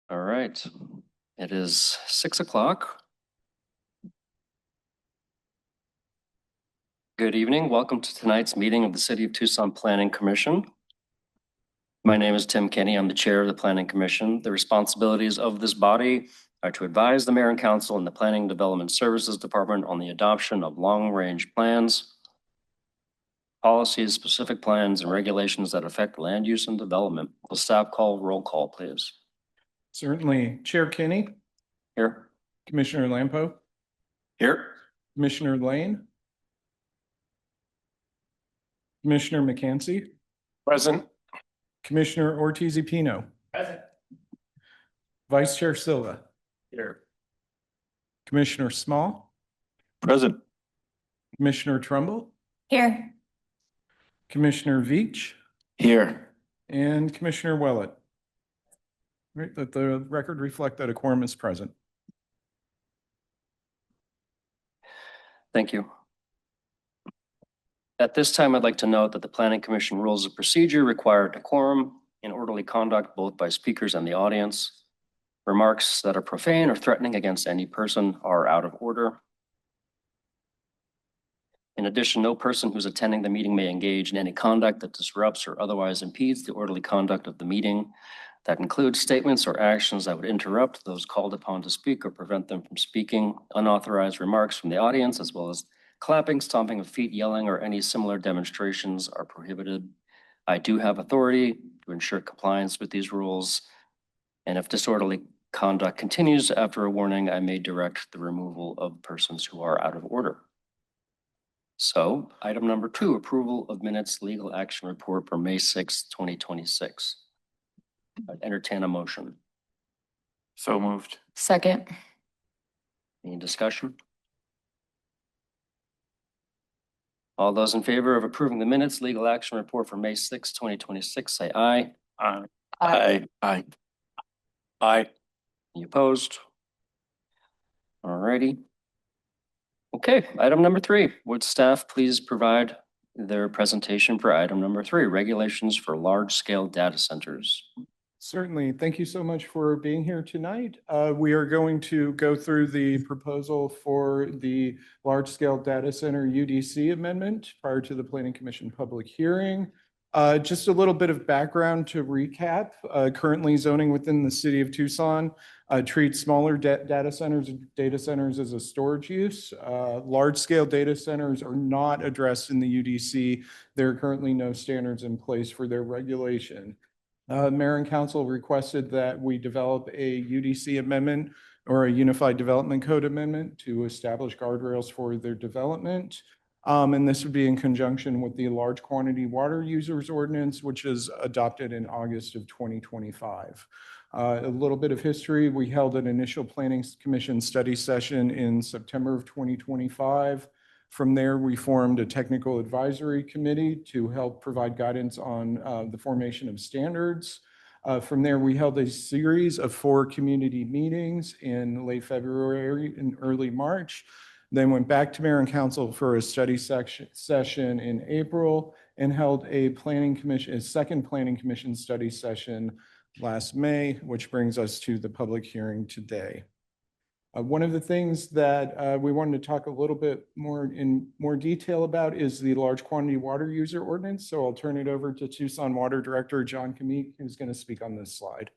All right. It is 6 o'clock. Good evening. Welcome to tonight's meeting of the City of Tucson Planning Commission. My name is Tim Kenny. I'm the chair of the Planning Commission. The responsibilities of this body are to advise the mayor and council and the Planning and Development Services Department on the adoption of long-range plans, policies, specific plans, and regulations that affect land use and development. Will staff call roll call, please? Certainly. Chair Kinney, Here. Commissioner Lampo, Here. Commissioner Lane, Commissioner McCancy, Present. Commissioner Ortiz-Pino, Present. Vice Chair Silva, Here. Commissioner Small, Present. Commissioner Trumbull, Here. Commissioner Veach, Here. and Commissioner Willett. Right, let the record reflect that a quorum is present. Thank you. At this time, I'd like to note that the Planning Commission rules of procedure require decorum and orderly conduct both by speakers and the audience. Remarks that are profane or threatening against any person are out of order. In addition, no person who's attending the meeting may engage in any conduct that disrupts or otherwise impedes the orderly conduct of the meeting. That includes statements or actions that would interrupt those called upon to speak or prevent them from speaking, unauthorized remarks from the audience, as well as clapping, stomping of feet, yelling, or any similar demonstrations are prohibited. I do have authority to ensure compliance with these rules, and if disorderly conduct continues after a warning, I may direct the removal of persons who are out of order. So, item number 2, approval of minutes, legal action report for May 6th, 2026. I'd entertain a motion. So moved. Second. Any discussion? All those in favor of approving the minutes, legal action report for May 6th, 2026, say aye. Aye. Aye. Aye. Aye. Any opposed? All righty. Okay, item number 3. Would staff please provide their presentation for item number 3, regulations for large-scale data centers? Certainly. Thank you so much for being here tonight. We are going to go through the proposal for the large-scale data center UDC amendment prior to the Planning Commission public hearing. Just a little bit of background to recap. Currently zoning within the city of Tucson treats smaller data centers as a storage use. Large-scale data centers are not addressed in the UDC. There are currently no standards in place for their regulation. Mayor and council requested that we develop a UDC amendment or a Unified Development Code amendment to establish guardrails for their development. And this would be in conjunction with the large quantity water users ordinance, which is adopted in August of 2025. A little bit of history. We held an initial Planning Commission study session in September of 2025. From there, we formed a technical advisory committee to help provide guidance on the formation of standards. From there, we held a series of 4 community meetings in late February and early March. Then went back to mayor and council for a study session in April and held a second planning commission study session last May, which brings us to the public hearing today. One of the things that we wanted to talk a little bit in more detail about is the large quantity water user ordinance. So I'll turn it over to Tucson Water Director John Kamik, who's going to speak on this slide.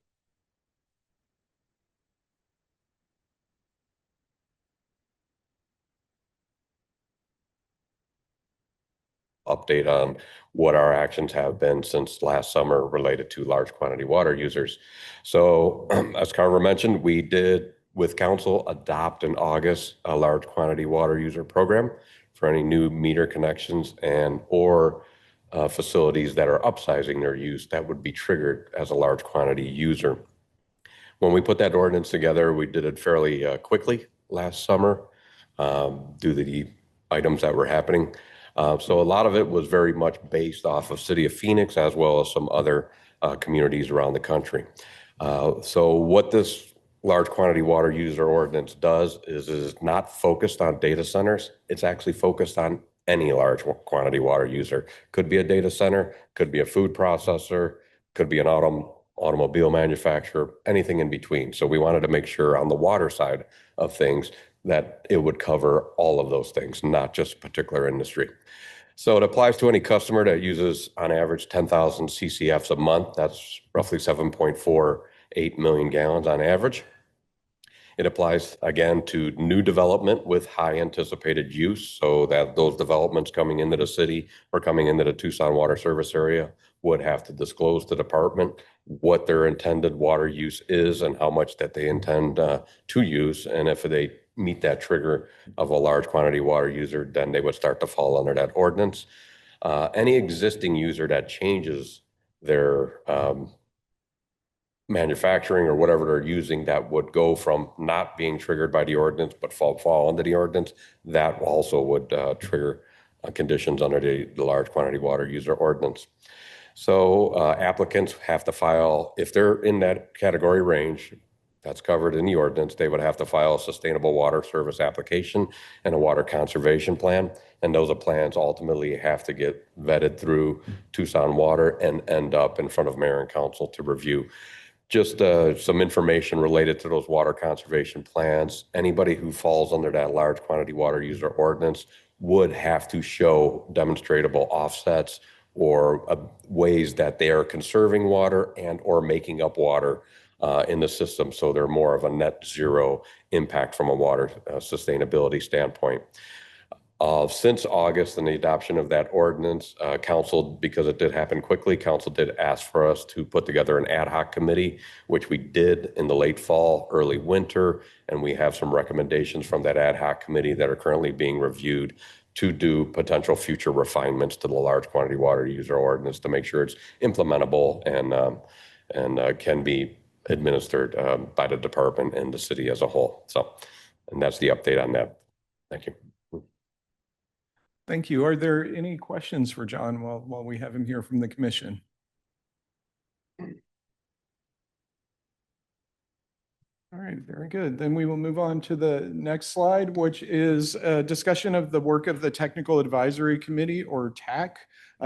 Update on what our actions have been since last summer related to large quantity water users. So as Carver mentioned, we did with council adopt in August a large quantity water user program for any new meter connections and or facilities that are upsizing their use that would be triggered as a large quantity user. When we put that ordinance together, we did it fairly quickly last summer due to the items that were happening. So a lot of it was very much based off of City of Phoenix as well as some other communities around the country. So what this large quantity water user ordinance does is not focused on data centers. It's actually focused on any large quantity water user. Could be a data center, could be a food processor, could be an automobile manufacturer, anything in between. So we wanted to make sure on the water side of things that it would cover all of those things, not just a particular industry. So it applies to any customer that uses on average 10,000 CCFs a month. That's roughly 7.48 million gallons on average. It applies again to new development with high anticipated use, so that those developments coming into the city or coming into the Tucson water service area would have to disclose to the department what their intended water use is and how much that they intend to use. And if they meet that trigger of a large quantity water user, then they would start to fall under that ordinance. Any existing user that changes their manufacturing or whatever they're using that would go from not being triggered by the ordinance but fall under the ordinance, that also would trigger conditions under the large quantity water user ordinance. So applicants have to file, if they're in that category range that's covered in the ordinance, they would have to file a sustainable water service application and a water conservation plan. And those plans ultimately have to get vetted through Tucson Water and end up in front of mayor and council to review. Just some information related to those water conservation plans. Anybody who falls under that large quantity water user ordinance would have to show demonstrable offsets or ways that they are conserving water and or making up water in the system. So they're more of a net zero impact from a water sustainability standpoint. Since August and the adoption of that ordinance, council, because it did happen quickly, council did ask for us to put together an ad hoc committee, which we did in the late fall, early winter, and we have some recommendations from that ad hoc committee that are currently being reviewed to do potential future refinements to the large quantity water user ordinance to make sure it's implementable and can be administered by the department and the city as a whole. So, and that's the update on that. Thank you. Thank you. Are there any questions for John while we have him here from the commission? All right, very good. Then we will move on to the next slide, which is a discussion of the work of the Technical Advisory Committee, or TAC.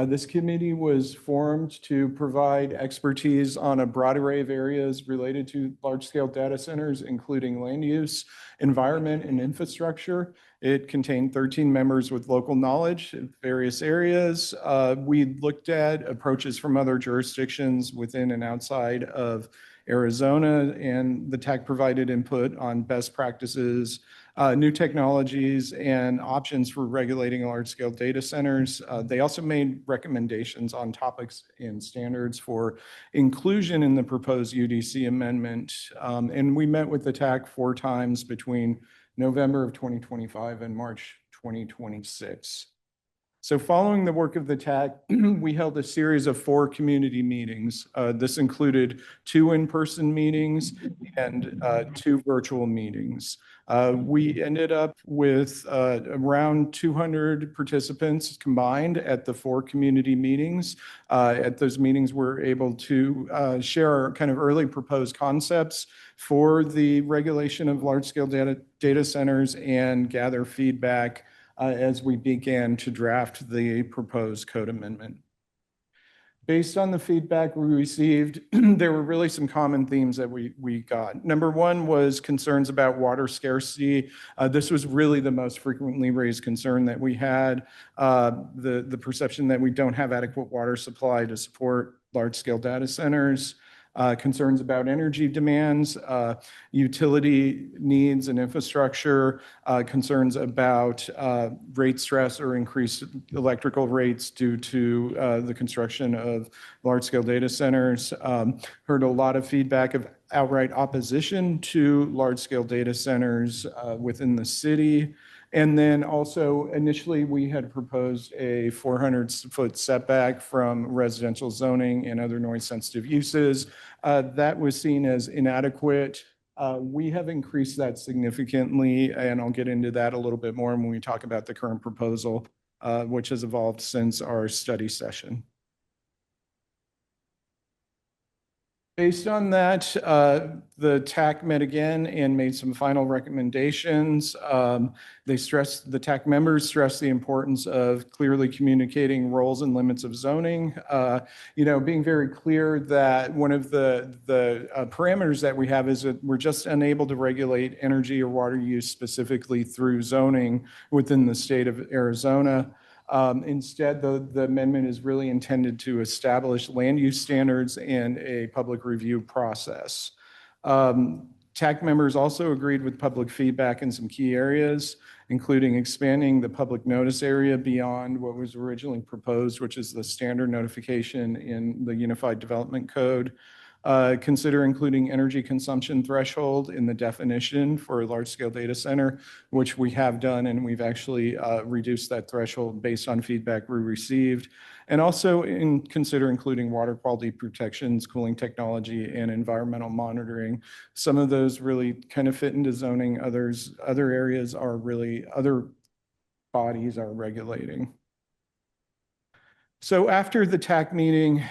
This committee was formed to provide expertise on a broad array of areas related to large-scale data centers, including land use, environment, and infrastructure. It contained 13 members with local knowledge in various areas. We looked at approaches from other jurisdictions within and outside of Arizona, and the TAC provided input on best practices, new technologies, and options for regulating large-scale data centers. They also made recommendations on topics and standards for inclusion in the proposed UDC amendment. And we met with the TAC 4 times between November of 2025 and March 2026. So following the work of the TAC, we held a series of 4 community meetings. This included 2 in-person meetings and 2 virtual meetings. We ended up with around 200 participants combined at the 4 community meetings. At those meetings, we're able to share our kind of early proposed concepts for the regulation of large-scale data centers and gather feedback as we began to draft the proposed code amendment. Based on the feedback we received, there were really some common themes that we got. Number 1 was concerns about water scarcity. This was really the most frequently raised concern that we had, the perception that we don't have adequate water supply to support large-scale data centers. Concerns about energy demands, utility needs and infrastructure, concerns about rate stress or increased electrical rates due to the construction of large-scale data centers. Heard a lot of feedback of outright opposition to large-scale data centers within the city. And then also initially we had proposed a 400-foot setback from residential zoning and other noise sensitive uses. That was seen as inadequate. We have increased that significantly, and I'll get into that a little bit more when we talk about the current proposal, which has evolved since our study session. Based on that, the TAC met again and made some final recommendations. The TAC members stressed the importance of clearly communicating roles and limits of zoning. Being very clear that one of the parameters that we have is that we're just unable to regulate energy or water use specifically through zoning within the state of Arizona. Instead, the amendment is really intended to establish land use standards and a public review process. TAC members also agreed with public feedback in some key areas, including expanding the public notice area beyond what was originally proposed, which is the standard notification in the Unified Development Code. Consider including energy consumption threshold in the definition for a large-scale data center, which we have done, and we've actually reduced that threshold based on feedback we received. And also consider including water quality protections, cooling technology, and environmental monitoring. Some of those really kind of fit into zoning. Other areas are really, other bodies are regulating. So after the TAC meeting,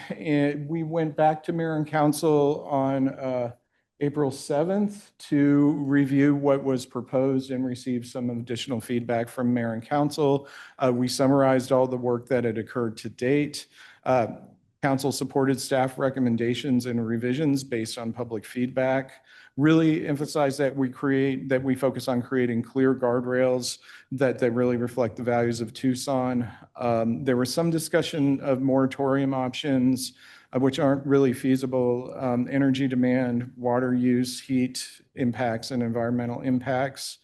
we went back to Mayor and Council on April 7th to review what was proposed and receive some additional feedback from Mayor and Council. We summarized all the work that had occurred to date. Council supported staff recommendations and revisions based on public feedback. Really emphasized that we focus on creating clear guardrails that really reflect the values of Tucson. There was some discussion of moratorium options, which aren't really feasible. Energy demand, water use, heat impacts, and environmental impacts.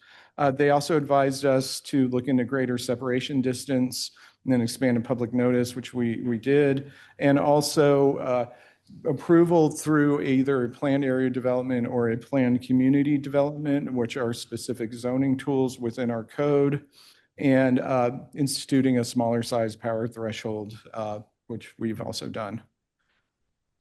They also advised us to look into greater separation distance and then expanded public notice, which we did, and also approval through either a planned area development or a planned community development, which are specific zoning tools within our code, and instituting a smaller size power threshold, which we've also done.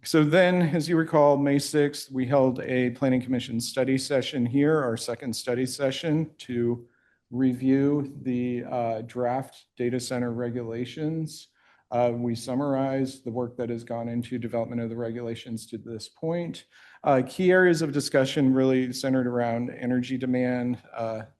So then, as you recall, May 6th, we held a Planning Commission study session here, our second study session, to review the draft data center regulations. We summarized the work that has gone into development of the regulations to this point. Key areas of discussion really centered around energy demand,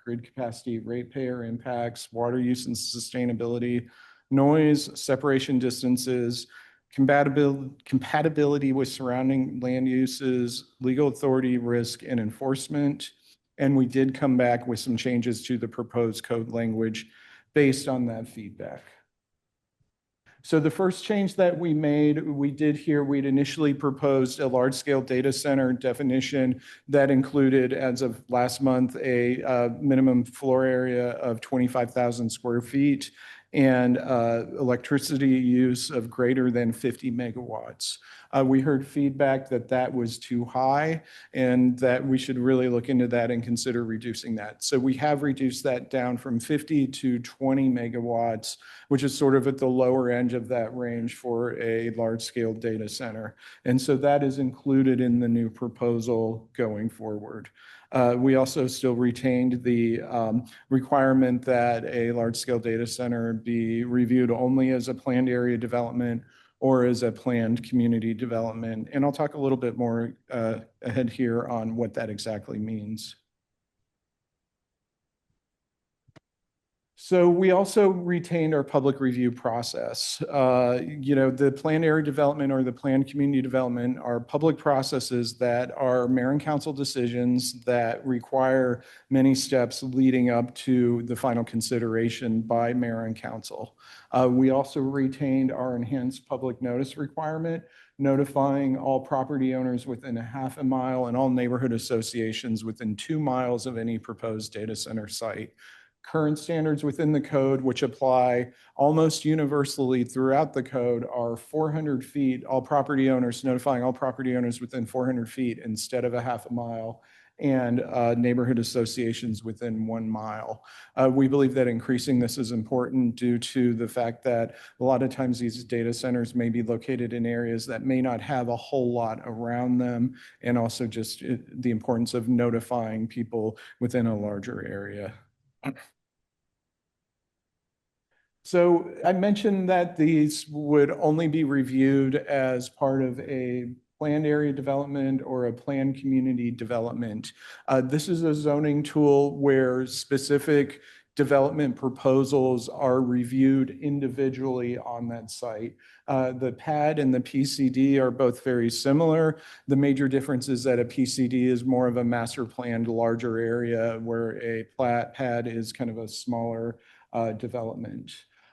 grid capacity, ratepayer impacts, water use and sustainability, noise, separation distances, compatibility with surrounding land uses, legal authority, risk, and enforcement. And we did come back with some changes to the proposed code language based on that feedback. So the first change that we'd initially proposed a large-scale data center definition that included, as of last month, a minimum floor area of 25,000 square feet and electricity use of greater than 50 megawatts. We heard feedback that that was too high and that we should really look into that and consider reducing that. So we have reduced that down from 50 to 20 megawatts, which is sort of at the lower end of that range for a large-scale data center. And so that is included in the new proposal going forward. We also still retained the requirement that a large-scale data center be reviewed only as a planned area development or as a planned community development. And I'll talk a little bit more ahead here on what that exactly means. So we also retained our public review process. The planned area development or the planned community development are public processes that are mayor and council decisions that require many steps leading up to the final consideration by mayor and council. We also retained our enhanced public notice requirement, notifying all property owners within a half a mile and all neighborhood associations within 2 miles of any proposed data center site. Current standards within the code, which apply almost universally throughout the code, are 400 feet, notifying all property owners within 400 feet instead of a half a mile, and neighborhood associations within 1 mile. We believe that increasing this is important due to the fact that a lot of times these data centers may be located in areas that may not have a whole lot around them, and also just the importance of notifying people within a larger area. So I mentioned that these would only be reviewed as part of a planned area development or a planned community development. This is a zoning tool where specific development proposals are reviewed individually on that site. The PAD and the PCD are both very similar. The major difference is that a PCD is more of a master planned larger area, where a PAD is kind of a smaller development.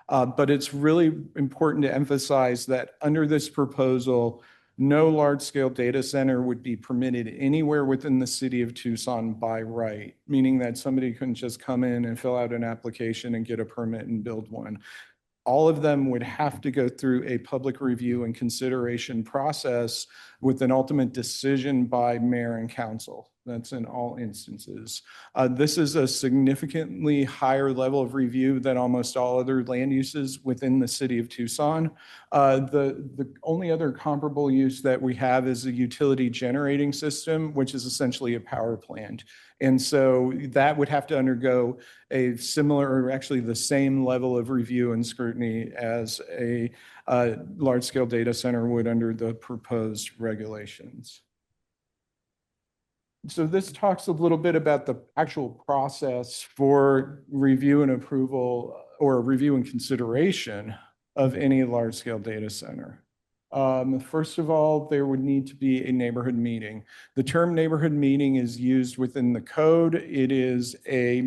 But it's really important to emphasize that under this proposal, no large-scale data center would be permitted anywhere within the city of Tucson by right, meaning that somebody couldn't just come in and fill out an application and get a permit and build one. All of them would have to go through a public review and consideration process with an ultimate decision by mayor and council. That's in all instances. This is a significantly higher level of review than almost all other land uses within the city of Tucson. The only other comparable use that we have is a utility generating system, which is essentially a power plant. And so that would have to undergo a similar, or actually the same level of review and scrutiny as a large-scale data center would under the proposed regulations. So this talks a little bit about the actual process for review and approval, or review and consideration of any large-scale data center. First of all, there would need to be a neighborhood meeting. The term neighborhood meeting is used within the code. It is a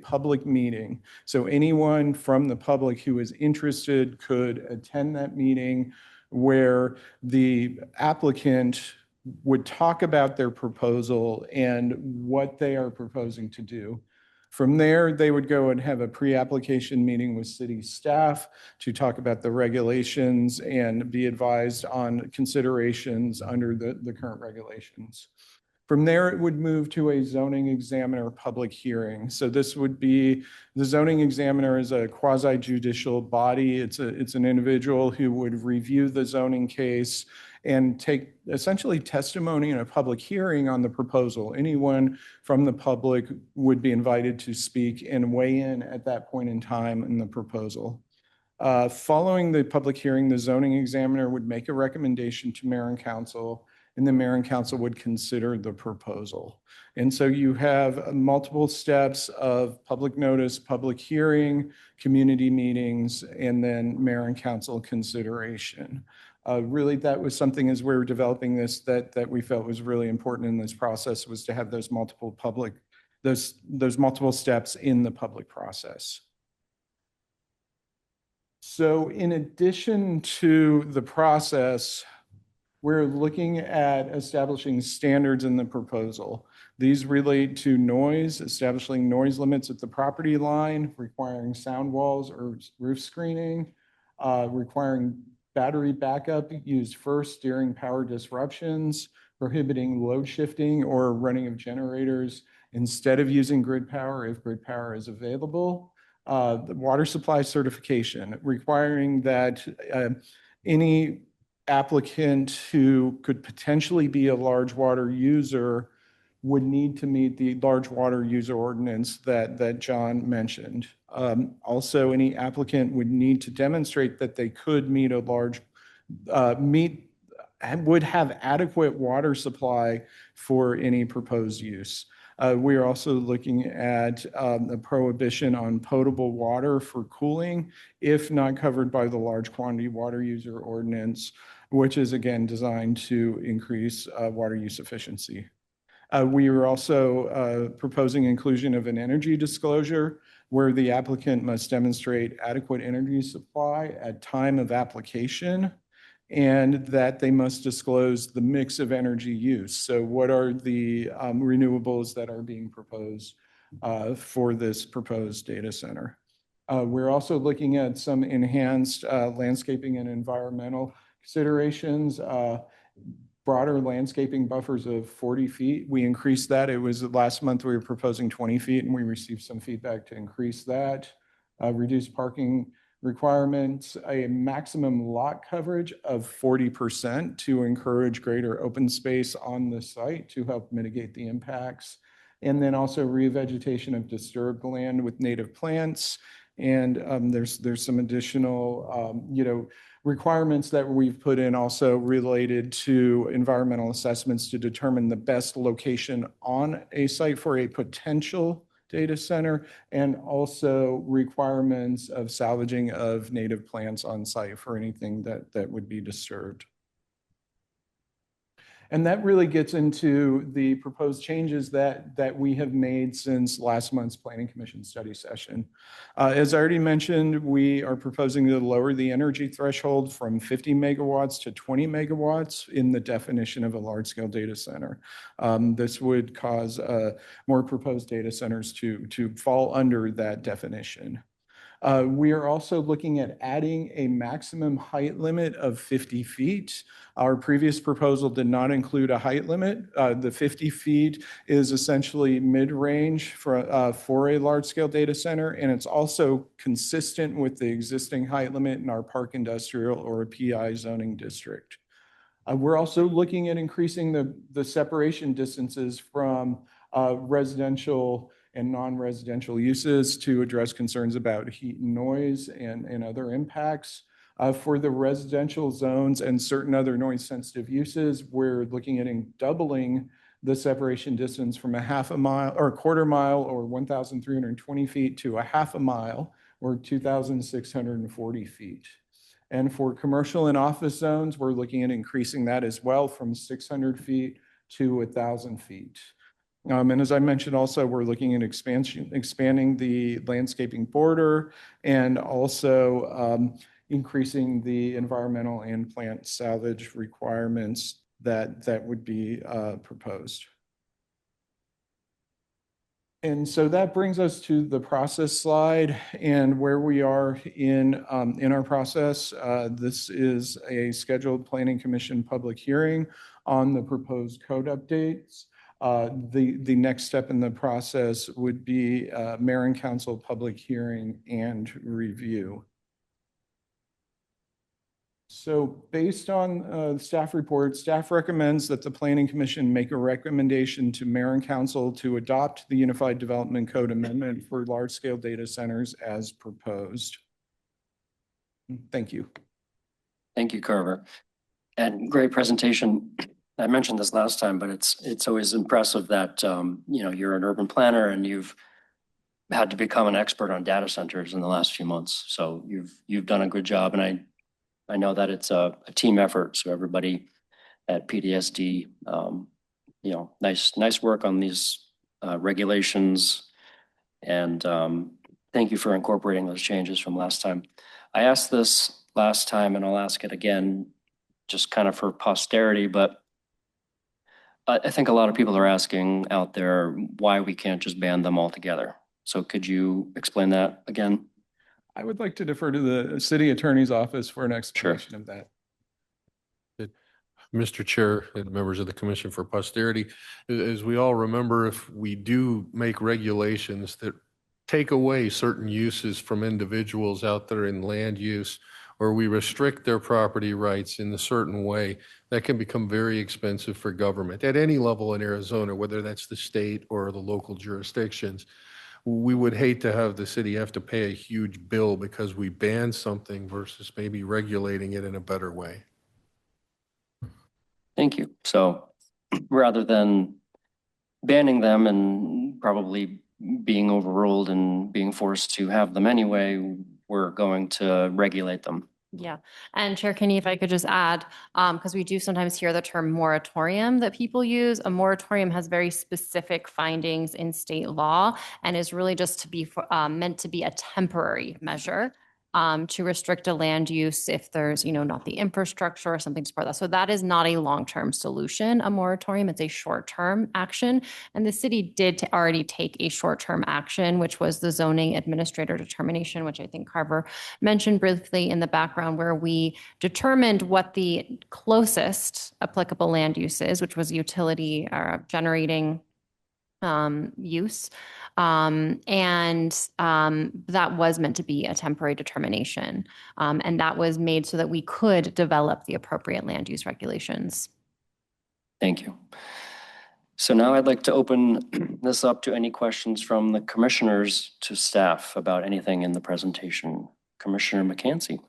public meeting. So anyone from the public who is interested could attend that meeting, where the applicant would talk about their proposal and what they are proposing to do. From there, they would go and have a pre-application meeting with city staff to talk about the regulations and be advised on considerations under the current regulations. From there, it would move to a zoning examiner public hearing. So this would be, the zoning examiner is a quasi-judicial body. It's an individual who would review the zoning case and take essentially testimony in a public hearing on the proposal. Anyone from the public would be invited to speak and weigh in at that point in time in the proposal. Following the public hearing, the zoning examiner would make a recommendation to mayor and council, and the mayor and council would consider the proposal. And so you have multiple steps of public notice, public hearing, community meetings, and then mayor and council consideration. Really, that was something, as we were developing this, that we felt was really important in this process, was to have those multiple multiple steps in the public process. So in addition to the process, we're looking at establishing standards in the proposal. These relate to noise, establishing noise limits at the property line, requiring sound walls or roof screening, requiring battery backup used first during power disruptions, prohibiting load shifting or running of generators instead of using grid power if grid power is available. The water supply certification, requiring that any applicant who could potentially be a large water user would need to meet the large water user ordinance that John mentioned. Also, any applicant would need to demonstrate that they could meet would have adequate water supply for any proposed use. We are also looking at a prohibition on potable water for cooling if not covered by the large quantity water user ordinance, which is again designed to increase water use efficiency. We are also proposing inclusion of an energy disclosure where the applicant must demonstrate adequate energy supply at time of application, and that they must disclose the mix of energy use. So what are the renewables that are being proposed for this proposed data center? We're also looking at some enhanced landscaping and environmental considerations, broader landscaping buffers of 40 feet. We increased that. It was last month we were proposing 20 feet, and we received some feedback to increase that. Reduce parking requirements, a maximum lot coverage of 40% to encourage greater open space on the site to help mitigate the impacts. And then also revegetation of disturbed land with native plants, And there's some additional, requirements that we've put in also related to environmental assessments to determine the best location on a site for a potential data center, and also requirements of salvaging of native plants on site for anything that would be disturbed. And that really gets into the proposed changes that we have made since last month's Planning Commission study session. As I already mentioned, we are proposing to lower the energy threshold from 50 megawatts to 20 megawatts in the definition of a large-scale data center. This would cause more proposed data centers to fall under that definition. We are also looking at adding a maximum height limit of 50 feet. Our previous proposal did not include a height limit. The 50 feet is essentially mid-range for a large-scale data center, and it's also consistent with the existing height limit in our park industrial or a PI zoning district. We're also looking at increasing the separation distances from residential and non-residential uses to address concerns about heat and noise and other impacts. For the residential zones and certain other noise-sensitive uses, we're looking at doubling the separation distance from a half a mile or a quarter mile or 1,320 feet to a half a mile or 2,640 feet. And for commercial and office zones, we're looking at increasing that as well from 600 feet to 1,000 feet. And as I mentioned, also, we're looking at expanding the landscaping border and also increasing the environmental and plant salvage requirements that would be proposed. And so that brings us to the process slide and where we are in our process. This is a scheduled Planning Commission public hearing on the proposed code updates. The next step in the process would be mayor and council public hearing and review. So based on staff report, staff recommends that the Planning Commission make a recommendation to mayor and council to adopt the Unified Development Code amendment for large-scale data centers as proposed. Thank you. Thank you, Carver. And great presentation. I mentioned this last time, but it's always impressive that, you're an urban planner and you've had to become an expert on data centers in the last few months. So you've done a good job, and I know that it's a team effort. So everybody at PDSD, nice work on these regulations. And thank you for incorporating those changes from last time. I asked this last time and I'll ask it again, just kind of for posterity, but I think a lot of people are asking out there why we can't just ban them altogether. So could you explain that again? I would like to defer to the city attorney's office for an explanation of that. Mr. Chair and members of the Commission for Posterity, as we all remember, if we do make regulations that take away certain uses from individuals out there in land use, or we restrict their property rights in a certain way, that can become very expensive for government at any level in Arizona, whether that's the state or the local jurisdictions. We would hate to have the city have to pay a huge bill because we ban something versus maybe regulating it in a better way. Thank you. So rather than banning them and probably being overruled and being forced to have them anyway, we're going to regulate them. Yeah. And Chair Kinney, if I could just add, because we do sometimes hear the term moratorium that people use. A moratorium has very specific findings in state law and is really just to be meant to be a temporary measure to restrict a land use if there's, not the infrastructure or something to support that. So that is not a long-term solution, a moratorium. It's a short-term action. And the city did already take a short-term action, which was the zoning administrator determination, which I think Carver mentioned briefly in the background, where we determined what the closest applicable land use is, which was utility or generating use. That was meant to be a temporary determination. And that was made so that we could develop the appropriate land use regulations. Thank you. So now I'd like to open this up to any questions from the commissioners to staff about anything in the presentation. Commissioner McCansey.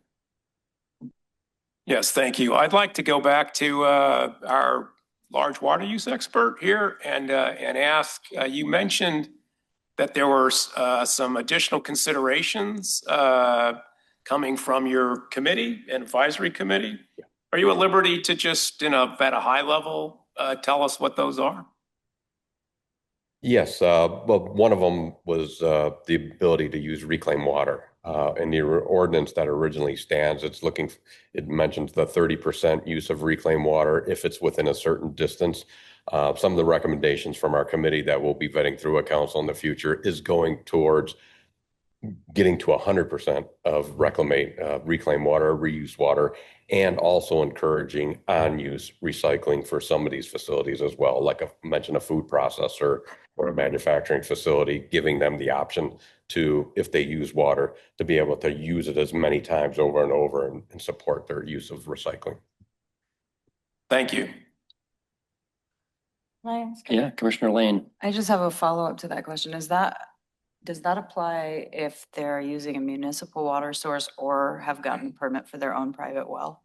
Yes, thank you. I'd like to go back to our large water use expert here and ask, you mentioned that there were some additional considerations coming from your committee and advisory committee. Are you at liberty to just, at a high level, tell us what those are? Yes, well, one of them was the ability to use reclaimed water. In the ordinance that originally stands, it mentions the 30% use of reclaimed water if it's within a certain distance. Some of the recommendations from our committee that we'll be vetting through a council in the future is going towards getting to 100% of reclaimed water, reused water, and also encouraging on-use recycling for some of these facilities as well. Like I mentioned, a food processor or a manufacturing facility, giving them the option to, if they use water, to be able to use it as many times over and over and support their use of recycling. Thank you. Can I ask? Yeah, Commissioner Lane. I just have a follow-up to that question. Does that apply if they're using a municipal water source or have gotten a permit for their own private well?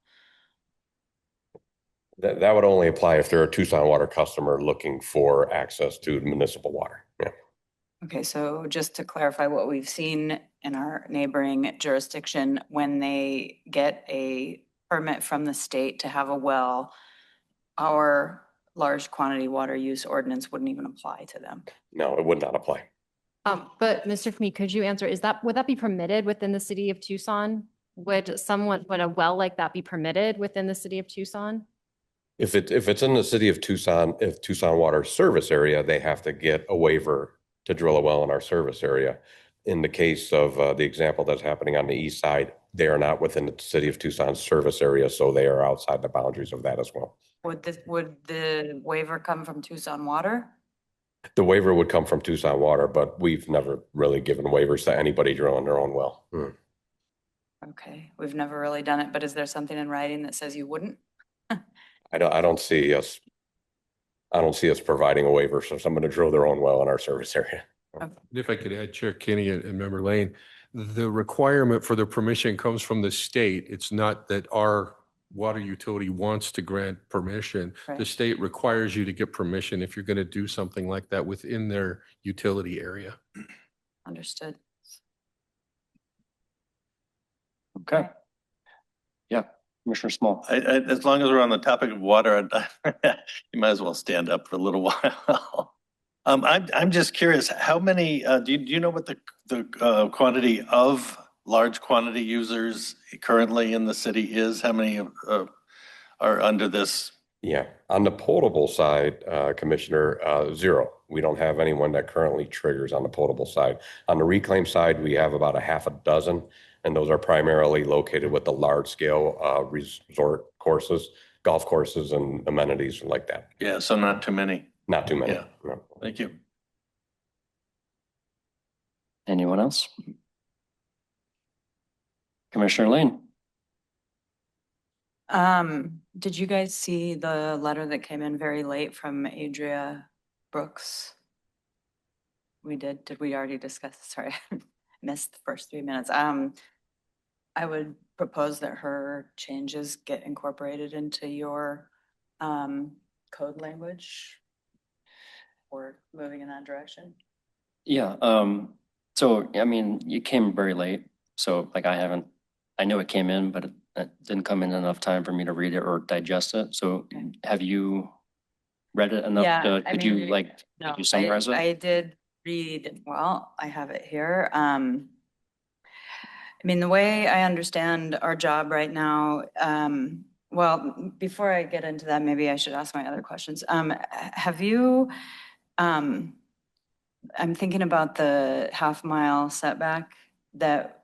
That would only apply if they're a Tucson Water customer looking for access to municipal water. Yeah. Okay, so just to clarify what we've seen in our neighboring jurisdiction, when they get a permit from the state to have a well, our large quantity water use ordinance wouldn't even apply to them. No, it would not apply. But Mr. Fahmy, could you answer, would that be permitted within the city of Tucson? Would a well like that be permitted within the city of Tucson? If it's in the city of Tucson, if Tucson Water service area, they have to get a waiver to drill a well in our service area. In the case of the example that's happening on the east side, they are not within the city of Tucson service area, so they are outside the boundaries of that as well. Would the waiver come from Tucson Water? The waiver would come from Tucson Water, but we've never really given waivers to anybody drilling their own well. Okay, we've never really done it, but is there something in writing that says you wouldn't? I don't see us providing a waiver for someone to drill their own well in our service area. If I could add, Chair Kenny and Member Lane, the requirement for the permission comes from the state. It's not that our water utility wants to grant permission. The Right. state requires you to get permission if you're going to do something like that within their utility area. Understood. Okay. Yeah, Commissioner Small. As long as we're on the topic of water, you might as well stand up for a little while. I'm just curious, how many, do you know what the quantity of large quantity users currently in the city is? How many are under this? Yeah, on the potable side, Commissioner, 0. We don't have anyone that currently triggers on the potable side. On the reclaim side, we have about a half a dozen, and those are primarily located with the large scale resort courses, golf courses and amenities like that. Yeah, so not too many. Not too many. Yeah. No. Thank you. Anyone else? Commissioner Lane. Did you guys see the letter that came in very late from Adria Brooks? We did. Did we already discuss? Sorry, I missed the first 3 minutes. I would propose that her changes get incorporated into your code language or moving in that direction. Yeah, so, I mean, you came very late, so like I know it came in, but it didn't come in enough time for me to read it or digest it. So have you read it enough? Yeah, I Could you mean, like, No, could you summarize it? I did read, well, I have it here. I mean, the way I understand our job right now, well, before I get into that, maybe I should ask my other questions. Have you, I'm thinking about the half-mile setback that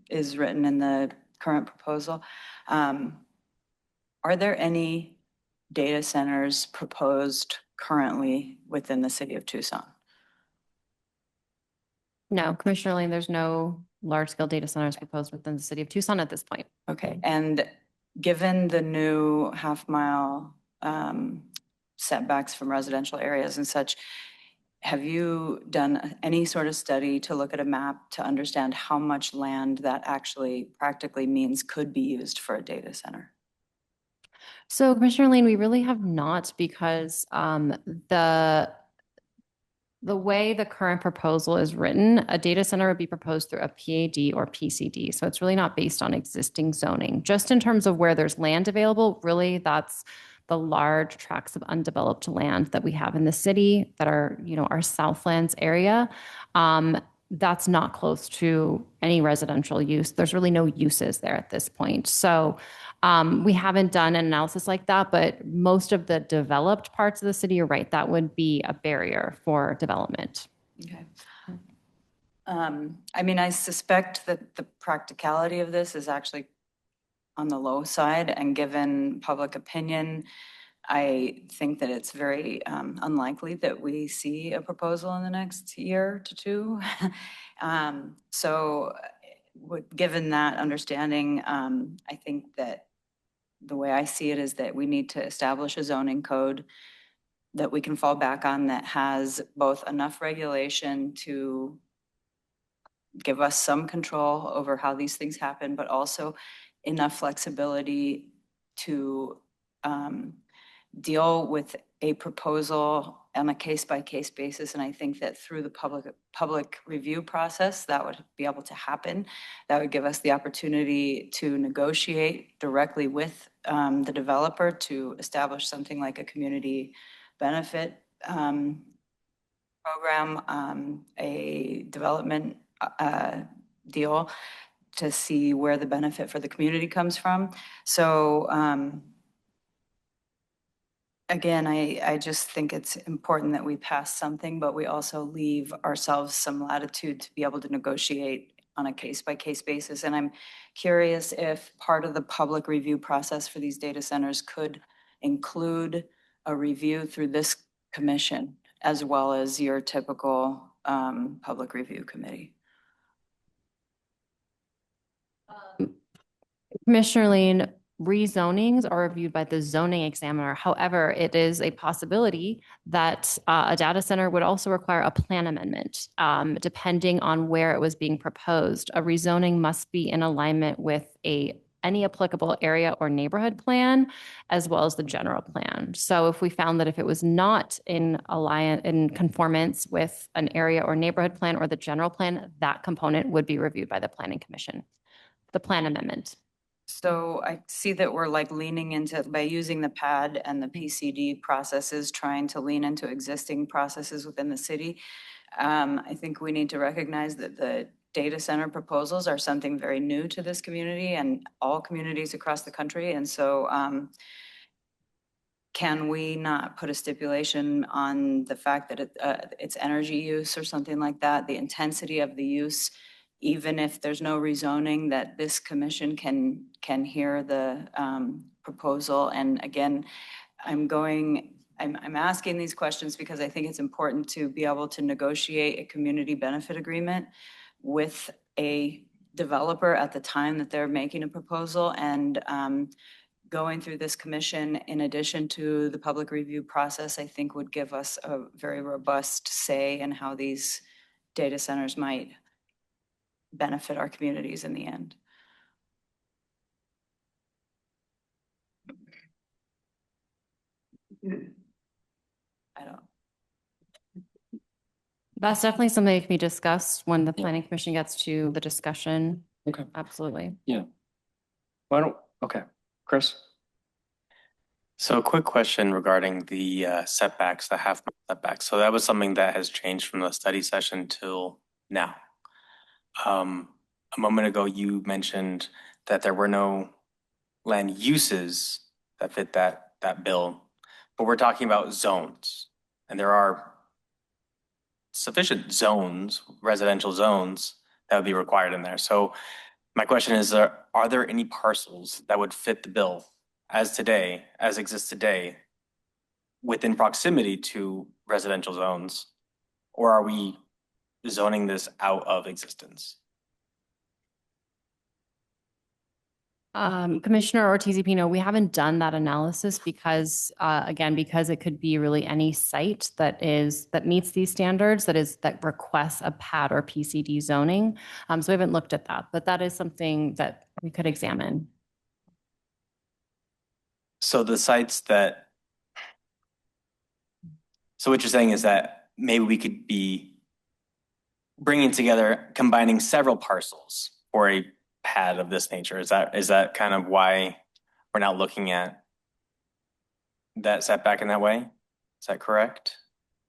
is written in the current proposal. Are there any data centers proposed currently within the city of Tucson? No, Commissioner Lane, there's no large-scale data centers proposed within the city of Tucson at this point. Okay, and given the new half-mile setbacks from residential areas and such. Have you done any sort of study to look at a map to understand how much land that actually practically means could be used for a data center? So Commissioner Lane, we really have not because the way the current proposal is written, a data center would be proposed through a PAD or PCD. So it's really not based on existing zoning. Just in terms of where there's land available, really that's the large tracts of undeveloped land that we have in the city that are, our Southlands area. That's not close to any residential use. There's really no uses there at this point. So we haven't done an analysis like that, but most of the developed parts of the city, you're right, that would be a barrier for development. Okay. I mean, I suspect that the practicality of this is actually on the low side, and given public opinion, I think that it's very unlikely that we see a proposal in the next year to two. So given that understanding, I think that the way I see it is that we need to establish a zoning code that we can fall back on that has both enough regulation to give us some control over how these things happen, but also enough flexibility to deal with a proposal on a case-by-case basis. And I think that through the public review process, that would be able to happen. That would give us the opportunity to negotiate directly with the developer to establish something like a community benefit program, a development deal to see where the benefit for the community comes from. So again, I just think it's important that we pass something, but we also leave ourselves some latitude to be able to negotiate on a case-by-case basis. And I'm curious if part of the public review process for these data centers could include a review through this commission, as well as your typical public review committee. Commissioner Lane, rezonings are reviewed by the zoning examiner. However, it is a possibility that a data center would also require a plan amendment, depending on where it was being proposed. A rezoning must be in alignment with any applicable area or neighborhood plan, as well as the general plan. So if we found that if it was not in conformance with an area or neighborhood plan or the general plan, that component would be reviewed by the Planning Commission, the plan amendment. So I see that we're like leaning into, by using the PAD and the PCD processes, trying to lean into existing processes within the city. I think we need to recognize that the data center proposals are something very new to this community and all communities across the country. And so can we not put a stipulation on the fact that it's energy use or something like that, the intensity of the use, even if there's no rezoning, that this commission can hear the proposal? And again, I'm asking these questions because I think it's important to be able to negotiate a community benefit agreement with a developer at the time that they're making a proposal. And going through this commission, in addition to the public review process, I think would give us a very robust say in how these data centers might benefit our communities in the end. I don't. That's definitely something that can be discussed when the Planning Commission gets to the discussion. Okay. Absolutely. Okay, Chris? So a quick question regarding the setbacks, the half setbacks. So that was something that has changed from the study session till now. A moment ago, you mentioned that there were no land uses that fit that bill, but we're talking about zones, and there are sufficient zones, residential zones, that would be required in there. So my question is, are there any parcels that would fit the bill as exists today, within proximity to residential zones? Or are we zoning this out of existence? Commissioner Ortiz-Pino, we haven't done that analysis because, again, because it could be really any site that meets these standards, that requests a PAD or PCD zoning. So we haven't looked at that, but that is something that we could examine. So the sites that, so what you're saying is that maybe we could be bringing together, combining several parcels for a pad of this nature. Is that kind of why we're not looking at that setback in that way? Is that correct?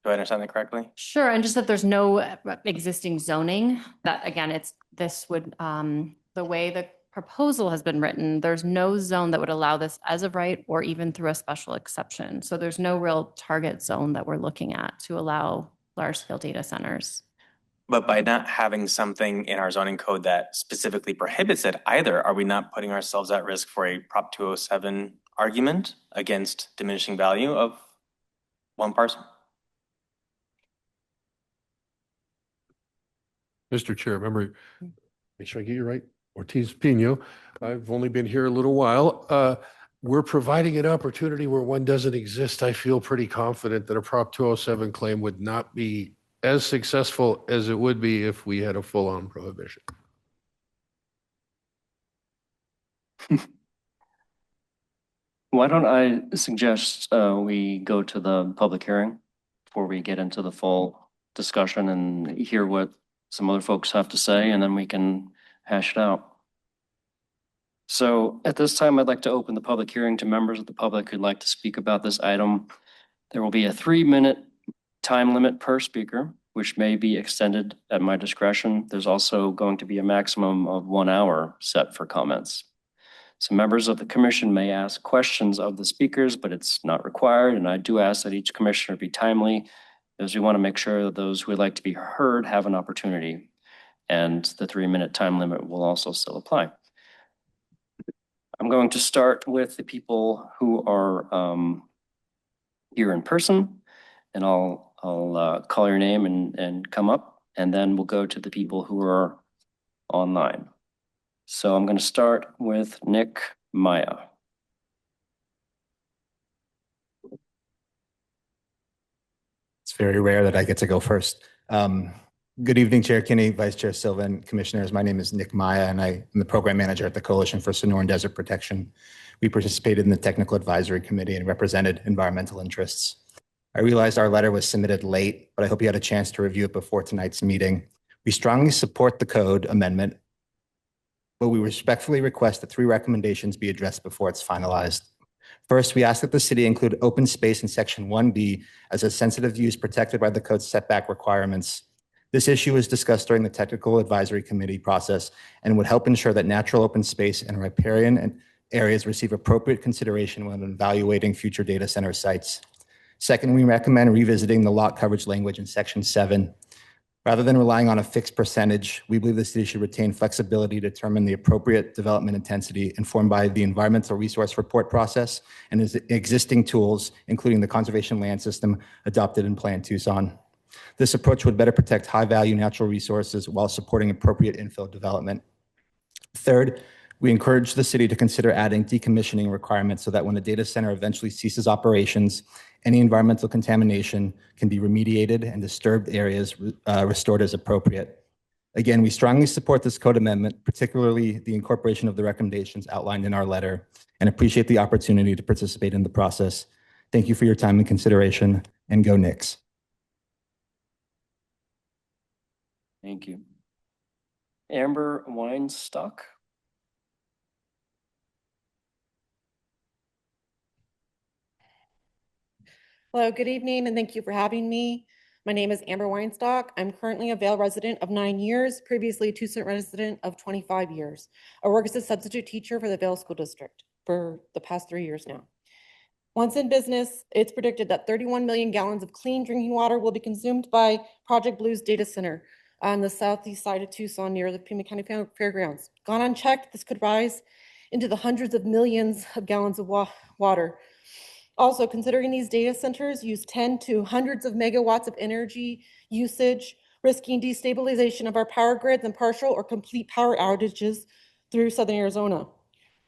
Do I understand that correctly? Sure, and just that there's no existing zoning, that again, this would, the way the proposal has been written, there's no zone that would allow this as of right or even through a special exception. So there's no real target zone that we're looking at to allow large-scale data centers. But by not having something in our zoning code that specifically prohibits it either, are we not putting ourselves at risk for a Prop 207 argument against diminishing value of one parcel? Mr. Chair, remember, make sure I get you right, Ortiz-Pino. I've only been here a little while. We're providing an opportunity where one doesn't exist. I feel pretty confident that a Prop 207 claim would not be as successful as it would be if we had a full-on prohibition. Why don't I suggest we go to the public hearing before we get into the full discussion and hear what some other folks have to say, and then we can hash it out. So at this time, I'd like to open the public hearing to members of the public who'd like to speak about this item. There will be a 3-minute time limit per speaker, which may be extended at my discretion. There's also going to be a maximum of 1 hour set for comments. So members of the commission may ask questions of the speakers, but it's not required. And I do ask that each commissioner be timely, as we want to make sure that those who would like to be heard have an opportunity. And the 3-minute time limit will also still apply. I'm going to start with the people who are here in person, and I'll call your name and come up, and then we'll go to the people who are online. So I'm going to start with Nick Maya. It's very rare that I get to go first. Good evening, Chair Kinney, Vice Chair Silva, and Commissioners. My name is Nick Maya, and I am the Program Manager at the Coalition for Sonoran Desert Protection. We participated in the Technical Advisory Committee and represented environmental interests. I realized our letter was submitted late, but I hope you had a chance to review it before tonight's meeting. We strongly support the code amendment, but we respectfully request that 3 recommendations be addressed before it's finalized. First, we ask that the city include open space in Section 1B as a sensitive use protected by the code's setback requirements. This issue was discussed during the Technical Advisory Committee process and would help ensure that natural open space and riparian areas receive appropriate consideration when evaluating future data center sites. Second, we recommend revisiting the lot coverage language in Section 7. Rather than relying on a fixed percentage, we believe the city should retain flexibility to determine the appropriate development intensity informed by the environmental resource report process and its existing tools, including the conservation land system adopted in Plan Tucson. This approach would better protect high-value natural resources while supporting appropriate infill development. Third, we encourage the city to consider adding decommissioning requirements so that when a data center eventually ceases operations, any environmental contamination can be remediated and disturbed areas restored as appropriate. Again, we strongly support this code amendment, particularly the incorporation of the recommendations outlined in our letter, and appreciate the opportunity to participate in the process. Thank you for your time and consideration, and go Knicks. Thank you. Amber Weinstock. Hello, good evening, and thank you for having me. My name is Amber Weinstock. I'm currently a Vail resident of 9 years, previously a Tucson resident of 25 years. I work as a substitute teacher for the Vail School District for the past 3 years now. Once in business, it's predicted that 31 million gallons of clean drinking water will be consumed by Project Blue's data center on the southeast side of Tucson near the Pima County Fairgrounds. Gone unchecked, this could rise into the hundreds of millions of gallons of water. Also, considering these data centers use 10 to hundreds of megawatts of energy usage, risking destabilization of our power grids and partial or complete power outages through Southern Arizona.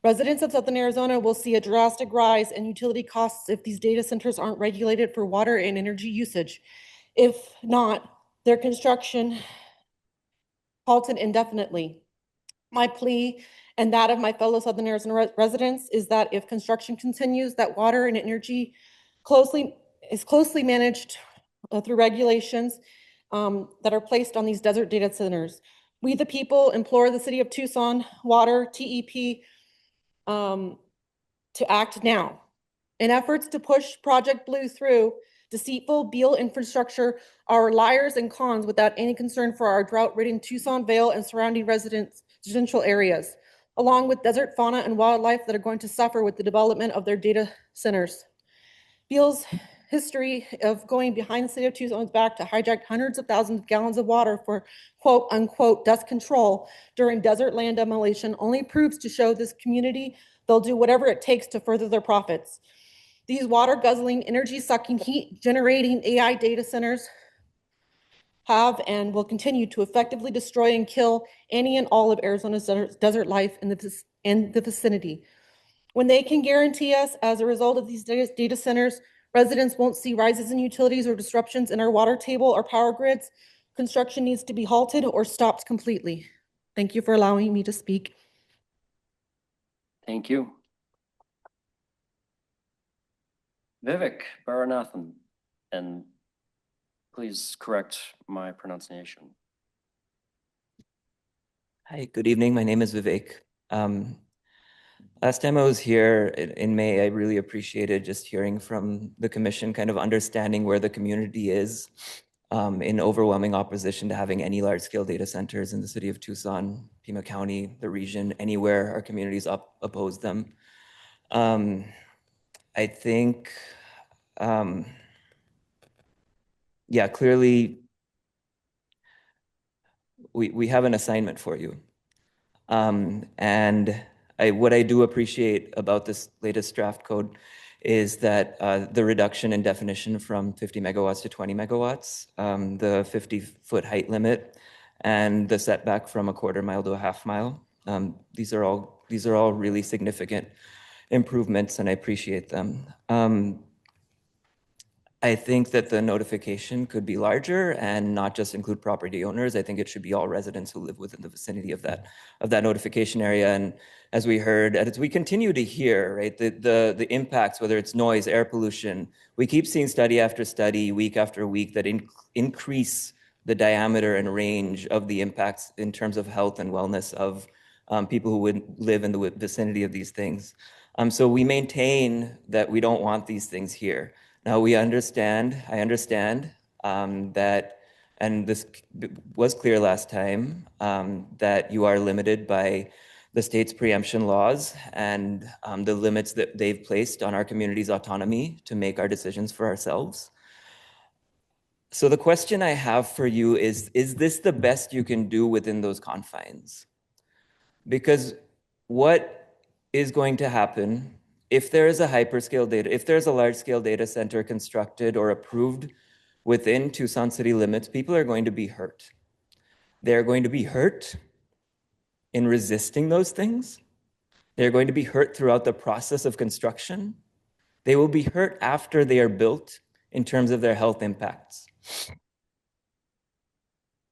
Residents of Southern Arizona will see a drastic rise in utility costs if these data centers aren't regulated for water and energy usage. If not, their construction halted indefinitely. My plea and that of my fellow Southern Arizona residents is that if construction continues, that water and energy is closely managed through regulations that are placed on these desert data centers. We, the people, implore the city of Tucson, Water, TEP, to act now. In efforts to push Project Blue through, deceitful Beale infrastructure are liars and cons without any concern for our drought-ridden Tucson, Vale, and surrounding residential areas, along with desert fauna and wildlife that are going to suffer with the development of their data centers. Beale's history of going behind the city of Tucson's back to hijack hundreds of thousands of gallons of water for quote unquote dust control during desert land demolition only proves to show this community they'll do whatever it takes to further their profits. These water guzzling, energy sucking, heat generating AI data centers have and will continue to effectively destroy and kill any and all of Arizona's desert life in the vicinity. When they can guarantee us, as a result of these data centers, residents won't see rises in utilities or disruptions in our water table or power grids, construction needs to be halted or stopped completely. Thank you for allowing me to speak. Thank you. Vivek Baranathan, and please correct my pronunciation. Hi, good evening. My name is Vivek. Last time I was here in May, I really appreciated just hearing from the commission, kind of understanding where the community is in overwhelming opposition to having any large-scale data centers in the city of Tucson, Pima County, the region, anywhere our communities oppose them. I think, yeah, clearly we have an assignment for you. And what I do appreciate about this latest draft code is that the reduction in definition from 50 megawatts to 20 megawatts, the 50-foot height limit, and the setback from a quarter mile to a half mile. These are all really significant improvements, and I appreciate them. I think that the notification could be larger and not just include property owners. I think it should be all residents who live within the vicinity of that notification area. And as we heard, as we continue to hear, right, the impacts, whether it's noise, air pollution, we keep seeing study after study, week after week, that increase the diameter and range of the impacts in terms of health and wellness of people who would live in the vicinity of these things. So we maintain that we don't want these things here. Now I understand that, and this was clear last time, that you are limited by the state's preemption laws and the limits that they've placed on our community's autonomy to make our decisions for ourselves. So the question I have for you is this the best you can do within those confines? Because what is going to happen if there is a if there's a large-scale data center constructed or approved within Tucson city limits, people are going to be hurt. They're going to be hurt in resisting those things. They're going to be hurt throughout the process of construction. They will be hurt after they are built in terms of their health impacts.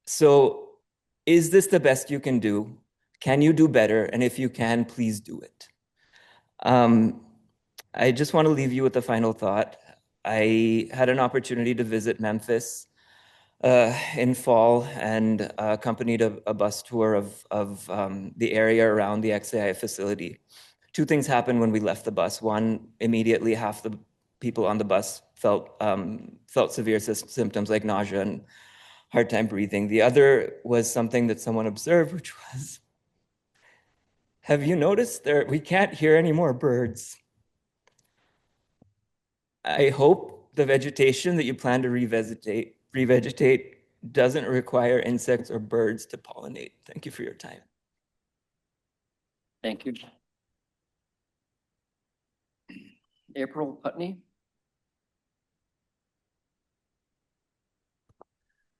So is this the best you can do? Can you do better? And if you can, please do it. I just want to leave you with a final thought. I had an opportunity to visit Memphis in fall and accompanied a bus tour of the area around the XAI facility. Two things happened when we left the bus. One, immediately half the people on the bus felt severe symptoms like nausea and hard time breathing. The other was something that someone observed, which was, have you noticed we can't hear any more birds? I hope the vegetation that you plan to revegetate doesn't require insects or birds to pollinate. Thank you for your time. Thank you. April Putney.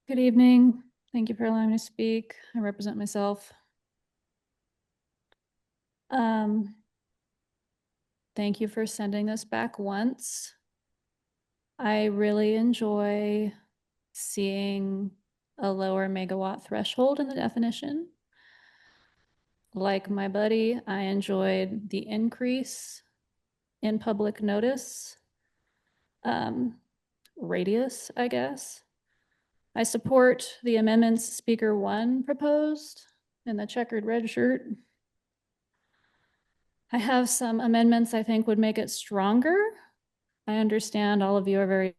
Good evening. Thank you for allowing me to speak. I represent myself. Thank you for sending this back once. I really enjoy seeing a lower megawatt threshold in the definition. Like my buddy, I enjoyed the increase in public notice radius, I guess. I support the amendments Speaker 1 proposed in the checkered red shirt. I have some amendments I think would make it stronger. I understand all of you are very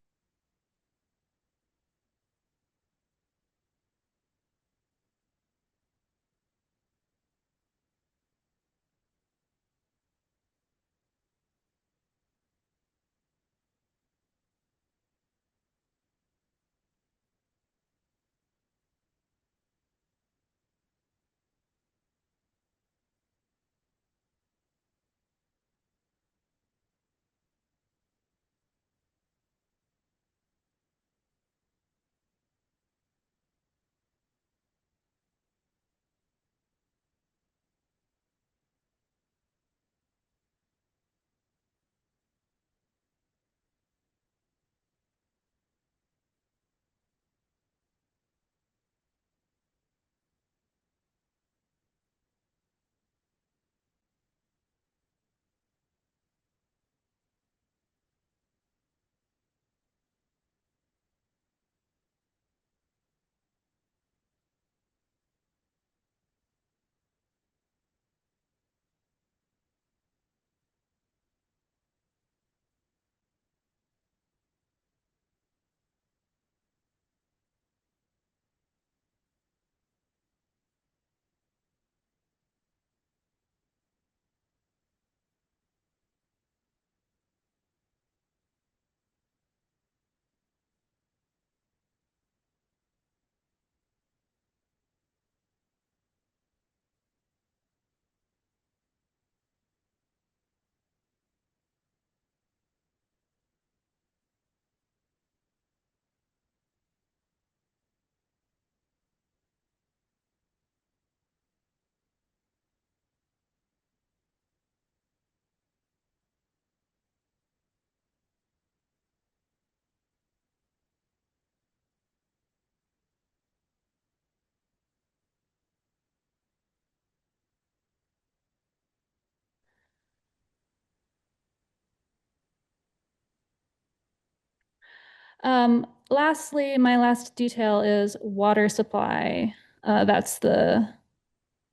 lastly, my last detail is water supply. That's the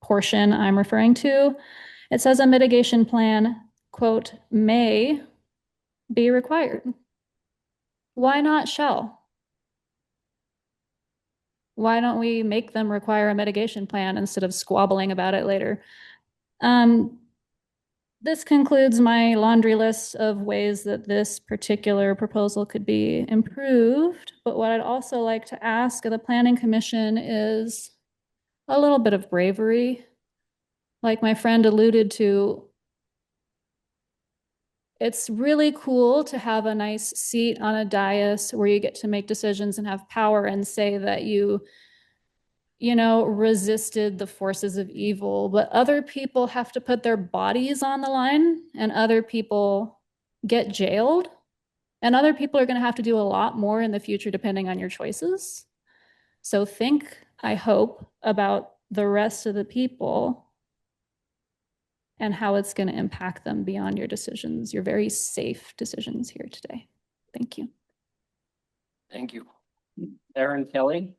portion I'm referring to. It says a mitigation plan, quote, may be required. Why not shall? Why don't we make them require a mitigation plan instead of squabbling about it later? This concludes my laundry list of ways that this particular proposal could be improved. But what I'd also like to ask of the Planning Commission is a little bit of bravery. Like my friend alluded to, it's really cool to have a nice seat on a dais where you get to make decisions and have power and say that you know, resisted the forces of evil, but other people have to put their bodies on the line and other people get jailed. And other people are going to have to do a lot more in the future depending on your choices. So think, I hope, about the rest of the people and how it's going to impact them beyond your decisions, your very safe decisions here today. Thank you. Thank you. Aaron Kelly.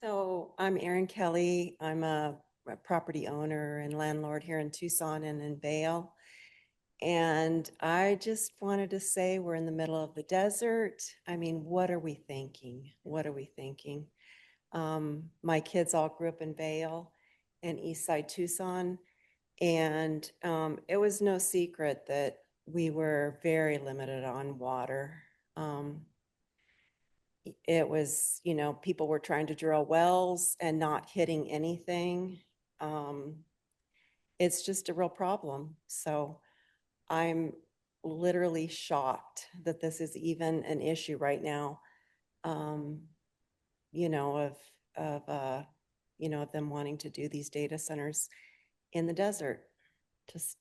So I'm Erin Kelly. I'm a property owner and landlord here in Tucson and in Vail. And I just wanted to say we're in the middle of the desert. I mean, what are we thinking? What are we thinking? My kids all grew up in Vail and Eastside Tucson. And it was no secret that we were very limited on water. It was, you know, people were trying to drill wells and not hitting anything. It's just a real problem. So I'm literally shocked that this is even an issue right now. You know, of of them wanting to do these data centers in the desert. Just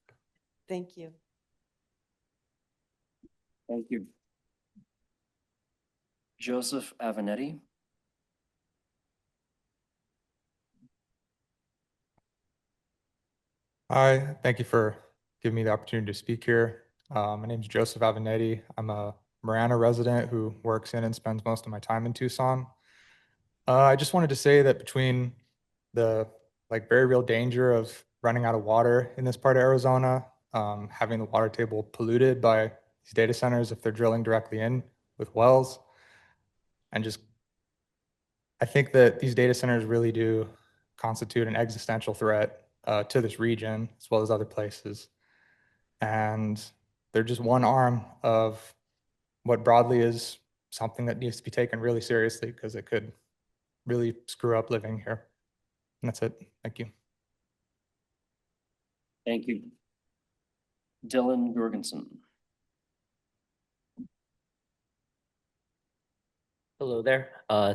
thank you. Thank you. Joseph Avenetti. Hi, thank you for giving me the opportunity to speak here. My name is Joseph Avenetti. I'm a Marana resident who works in and spends most of my time in Tucson. I just wanted to say that between the very real danger of running out of water in this part of Arizona, having the water table polluted by these data centers if they're drilling directly in with wells, and just I think that these data centers really do constitute an existential threat to this region as well as other places. And they're just one arm of what broadly is something that needs to be taken really seriously because it could really screw up living here. And that's it. Thank you. Thank you. Dylan Jorgensen. Hello there.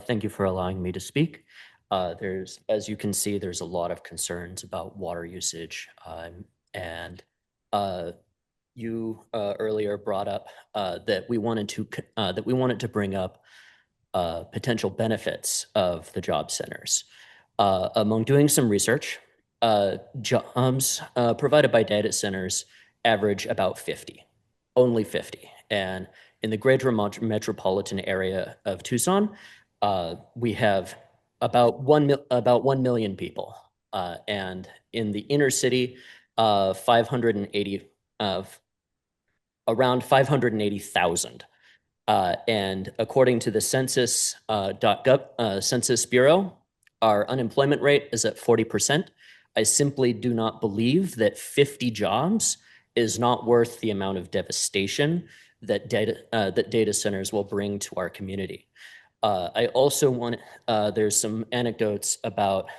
Thank you for allowing me to speak. As you can see, there's a lot of concerns about water usage. And you earlier brought up that we wanted to bring up potential benefits of the job centers. Among doing some research, jobs provided by data centers average about 50, only 50. And in the greater metropolitan area of Tucson, we have about 1 million people. And in the inner city, 580, around 580,000. And according to the census.gov Census Bureau, our unemployment rate is at 40%. I simply do not believe that 50 jobs is not worth the amount of devastation that data centers will bring to our community. I also want, there's some anecdotes about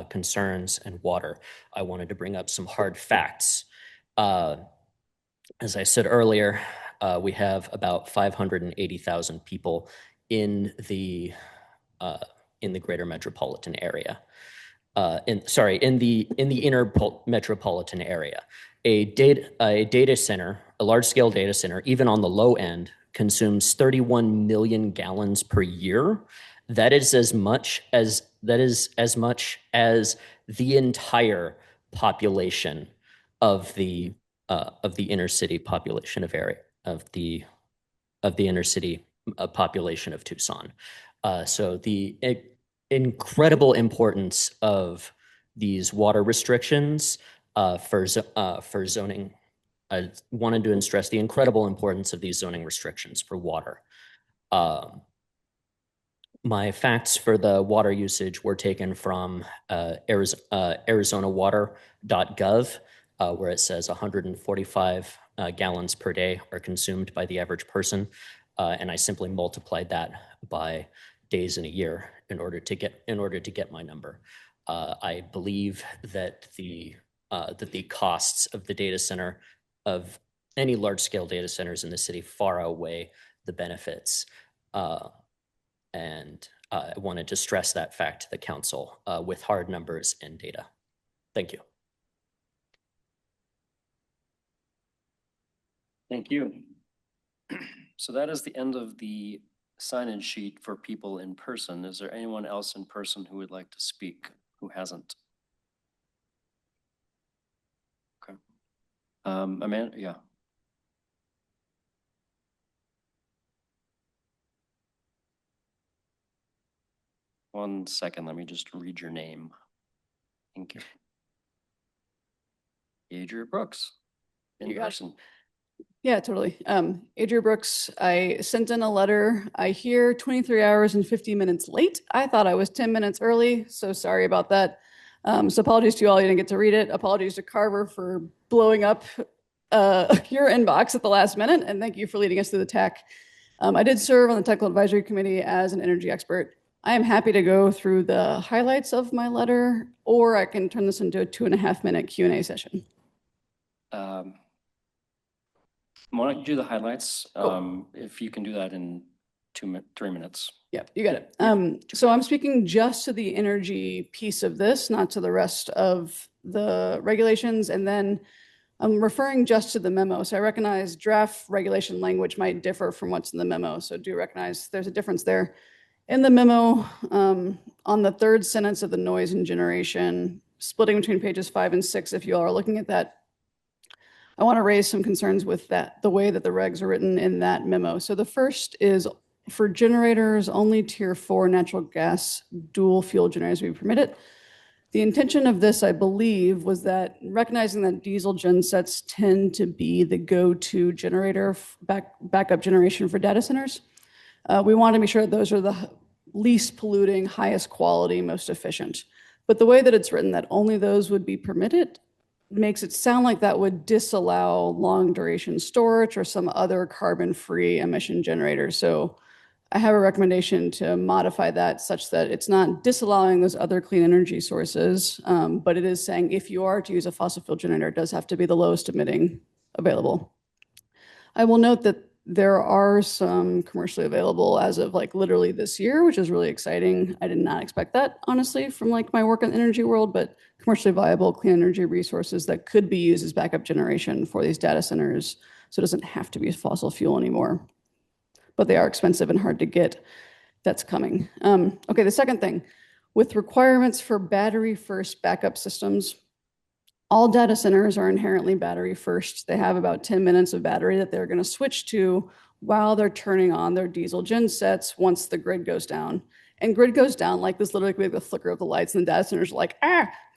concerns and water. I wanted to bring up some hard facts. As I said earlier, we have about 580,000 people in the greater metropolitan area. In the inner metropolitan area. A data center, a large-scale data center, even on the low end, consumes 31 million gallons per year. That is as much as the entire population of the inner city population of the inner city population of Tucson. So the incredible importance of these water restrictions for zoning. I wanted to stress the incredible importance of these zoning restrictions for water. My facts for the water usage were taken from arizonawater.gov, where it says 145 gallons per day are consumed by the average person. And I simply multiplied that by days in a year in order to get my number. I believe that the costs of the data center, of any large scale data centers in the city, far outweigh the benefits. And I wanted to stress that fact to the council with hard numbers and data. Thank you. Thank you. So that is the end of the sign-in sheet for people in person. Is there anyone else in person who would like to speak who hasn't? Okay. Amanda, yeah. One second, let me just read your name. Thank you. Adria Brooks, in person. Yeah, totally. Adria Brooks, I sent in a letter. I hear 23 hours and 50 minutes late. I thought I was 10 minutes early, so sorry about that. So apologies to you all, you didn't get to read it. Apologies to Carver for blowing up your inbox at the last minute, and thank you for leading us through the tech. I did serve on the technical advisory committee as an energy expert. I am happy to go through the highlights of my letter, or I can turn this into a 2.5-minute Q&A session. Why don't you do the highlights? If you can do that in 3 minutes. Yep, you got it. So I'm speaking just to the energy piece of this, not to the rest of the regulations. And then I'm referring just to the memo. So I recognize draft regulation language might differ from what's in the memo. So do recognize there's a difference there. In the memo, on the third sentence of the noise and generation, splitting between pages 5 and 6, if you all are looking at that, I want to raise some concerns with that, the way that the regs are written in that memo. So the first is for generators, only tier 4 natural gas dual fuel generators will be permitted. The intention of this, I believe, was that recognizing that diesel gensets tend to be the go-to generator, backup generation for data centers. We want to be sure that those are the least polluting, highest quality, most efficient. But the way that it's written, that only those would be permitted, makes it sound like that would disallow long duration storage or some other carbon-free emission generator. So I have a recommendation to modify that such that it's not disallowing those other clean energy sources, but it is saying if you are to use a fossil fuel generator, it does have to be the lowest emitting available. I will note that there are some commercially available as of like literally this year, which is really exciting. I did not expect that, honestly, from like my work in the energy world, but commercially viable clean energy resources that could be used as backup generation for these data centers. So it doesn't have to be fossil fuel anymore. But they are expensive and hard to get. That's coming. Okay, the second thing, with requirements for battery first backup systems, all data centers are inherently battery first. They have about 10 minutes of battery that they're going to switch to while they're turning on their diesel gen sets once the grid goes down. And grid goes down like this literally could be the flicker of the lights, and the data centers are like,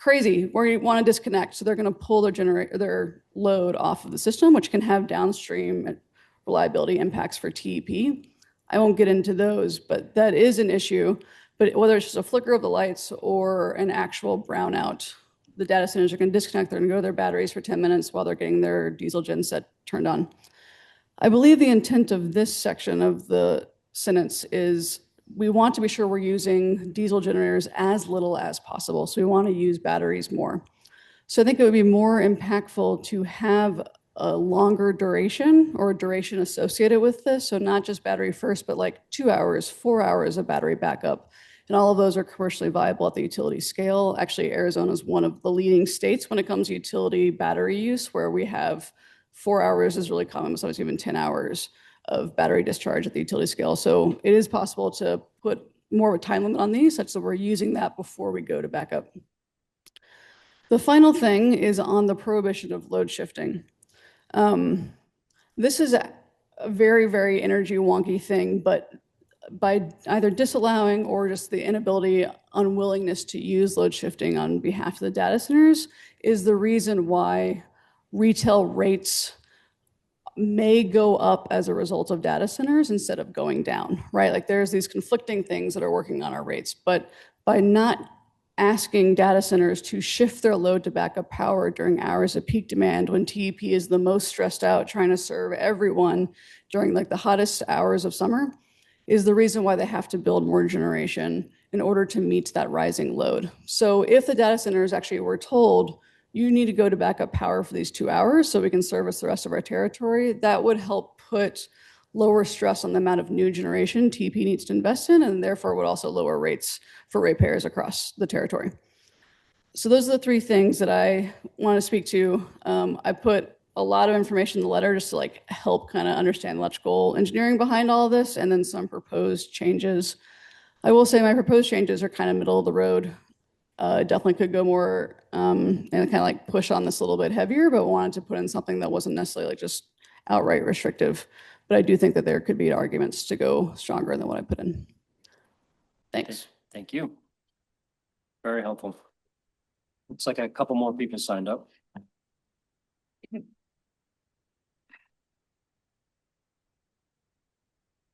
crazy, we want to disconnect. So they're going to pull their load off of the system, which can have downstream reliability impacts for TEP. I won't get into those, but that is an issue. But whether it's just a flicker of the lights or an actual brownout, the data centers are going to disconnect. They're going to go to their batteries for 10 minutes while they're getting their diesel gen set turned on. I believe the intent of this section of the sentence is we want to be sure we're using diesel generators as little as possible. So we want to use batteries more. So I think it would be more impactful to have a longer duration or a duration associated with this. So not just battery first, but like 2 hours, 4 hours of battery backup. And all of those are commercially viable at the utility scale. Actually, Arizona is one of the leading states when it comes to utility battery use, where we have 4 hours is really common, sometimes even 10 hours of battery discharge at the utility scale. So it is possible to put more of a time limit on these, such that we're using that before we go to backup. The final thing is on the prohibition of load shifting. This is a very, very energy wonky thing, but by either disallowing or just the inability, unwillingness to use load shifting on behalf of the data centers is the reason why retail rates may go up as a result of data centers instead of going down, right? Like there's these conflicting things that are working on our rates, but by not asking data centers to shift their load to backup power during hours of peak demand when TEP is the most stressed out trying to serve everyone during like the hottest hours of summer is the reason why they have to build more generation in order to meet that rising load. So if the data centers actually were told, you need to go to backup power for these 2 hours so we can service the rest of our territory, that would help put lower stress on the amount of new generation TEP needs to invest in, and therefore would also lower rates for ratepayers across the territory. So those are the three things that I want to speak to. I put a lot of information in the letter just to like help kind of understand electrical engineering behind all of this, and then some proposed changes. I will say my proposed changes are kind of middle of the road. Definitely could go more and kind of like push on this a little bit heavier, but wanted to put in something that wasn't necessarily like just outright restrictive. But I do think that there could be arguments to go stronger than what I put in. Thanks. Thank you. Very helpful. Looks like a couple more people signed up.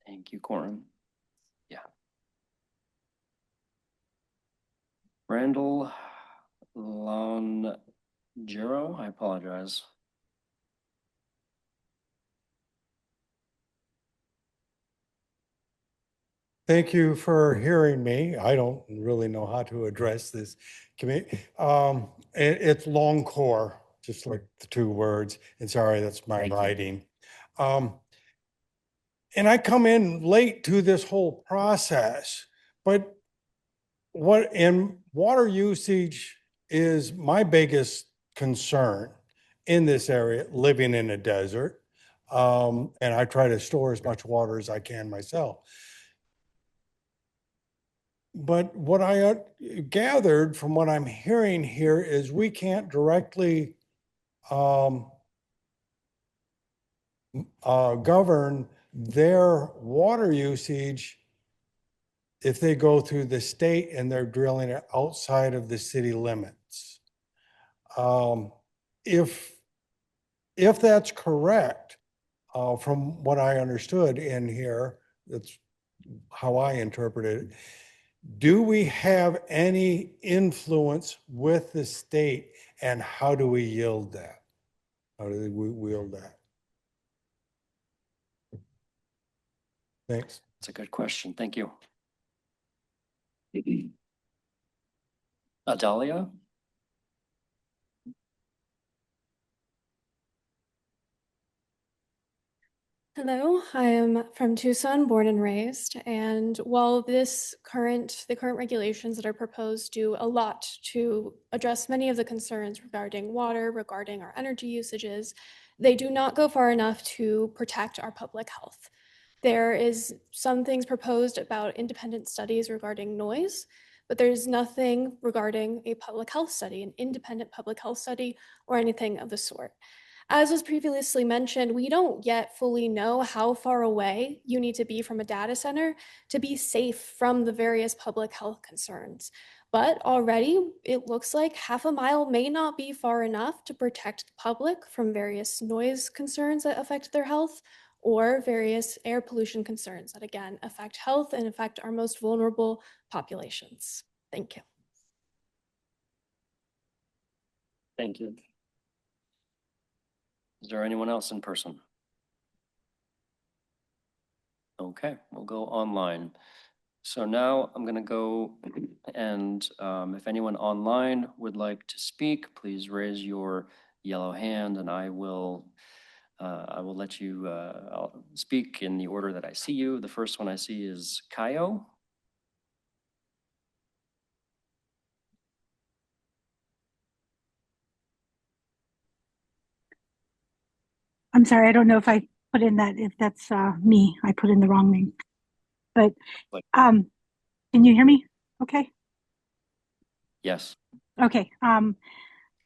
Thank you, Corin. Yeah. Randall Longero, I apologize. Thank you for hearing me. I don't really know how to address this committee. It's long core, just like the two words. And sorry, that's my writing. And I come in late to this whole process, but water usage is my biggest concern in this area, living in a desert. And I try to store as much water as I can myself. But what I gathered from what I'm hearing here is we can't directly govern their water usage if they go through the state and they're drilling it outside of the city limits. If that's correct, from what I understood in here, that's how I interpreted it. Do we have any influence with the state, and how do we yield that? How do we wield that? Thanks. That's a good question. Thank you. Adalia? Hello, I am from Tucson, born and raised, and while the current regulations that are proposed do a lot to address many of the concerns regarding water, regarding our energy usages, they do not go far enough to protect our public health. There is some things proposed about independent studies regarding noise, but there's nothing regarding a public health study, an independent public health study, or anything of the sort. As was previously mentioned, we don't yet fully know how far away you need to be from a data center to be safe from the various public health concerns. But already it looks like half a mile may not be far enough to protect the public from various noise concerns that affect their health, or various air pollution concerns that again affect health and affect our most vulnerable populations. Thank you. Thank you. Is there anyone else in person? Okay, we'll go online. So now I'm going to go and if anyone online would like to speak, please raise your yellow hand and I will let you I'll speak in the order that I see you. The first one I see is Kaio. I'm sorry, I don't know if I put in that, if that's me, I put in the wrong name. But can you hear me? Okay. Yes. Okay.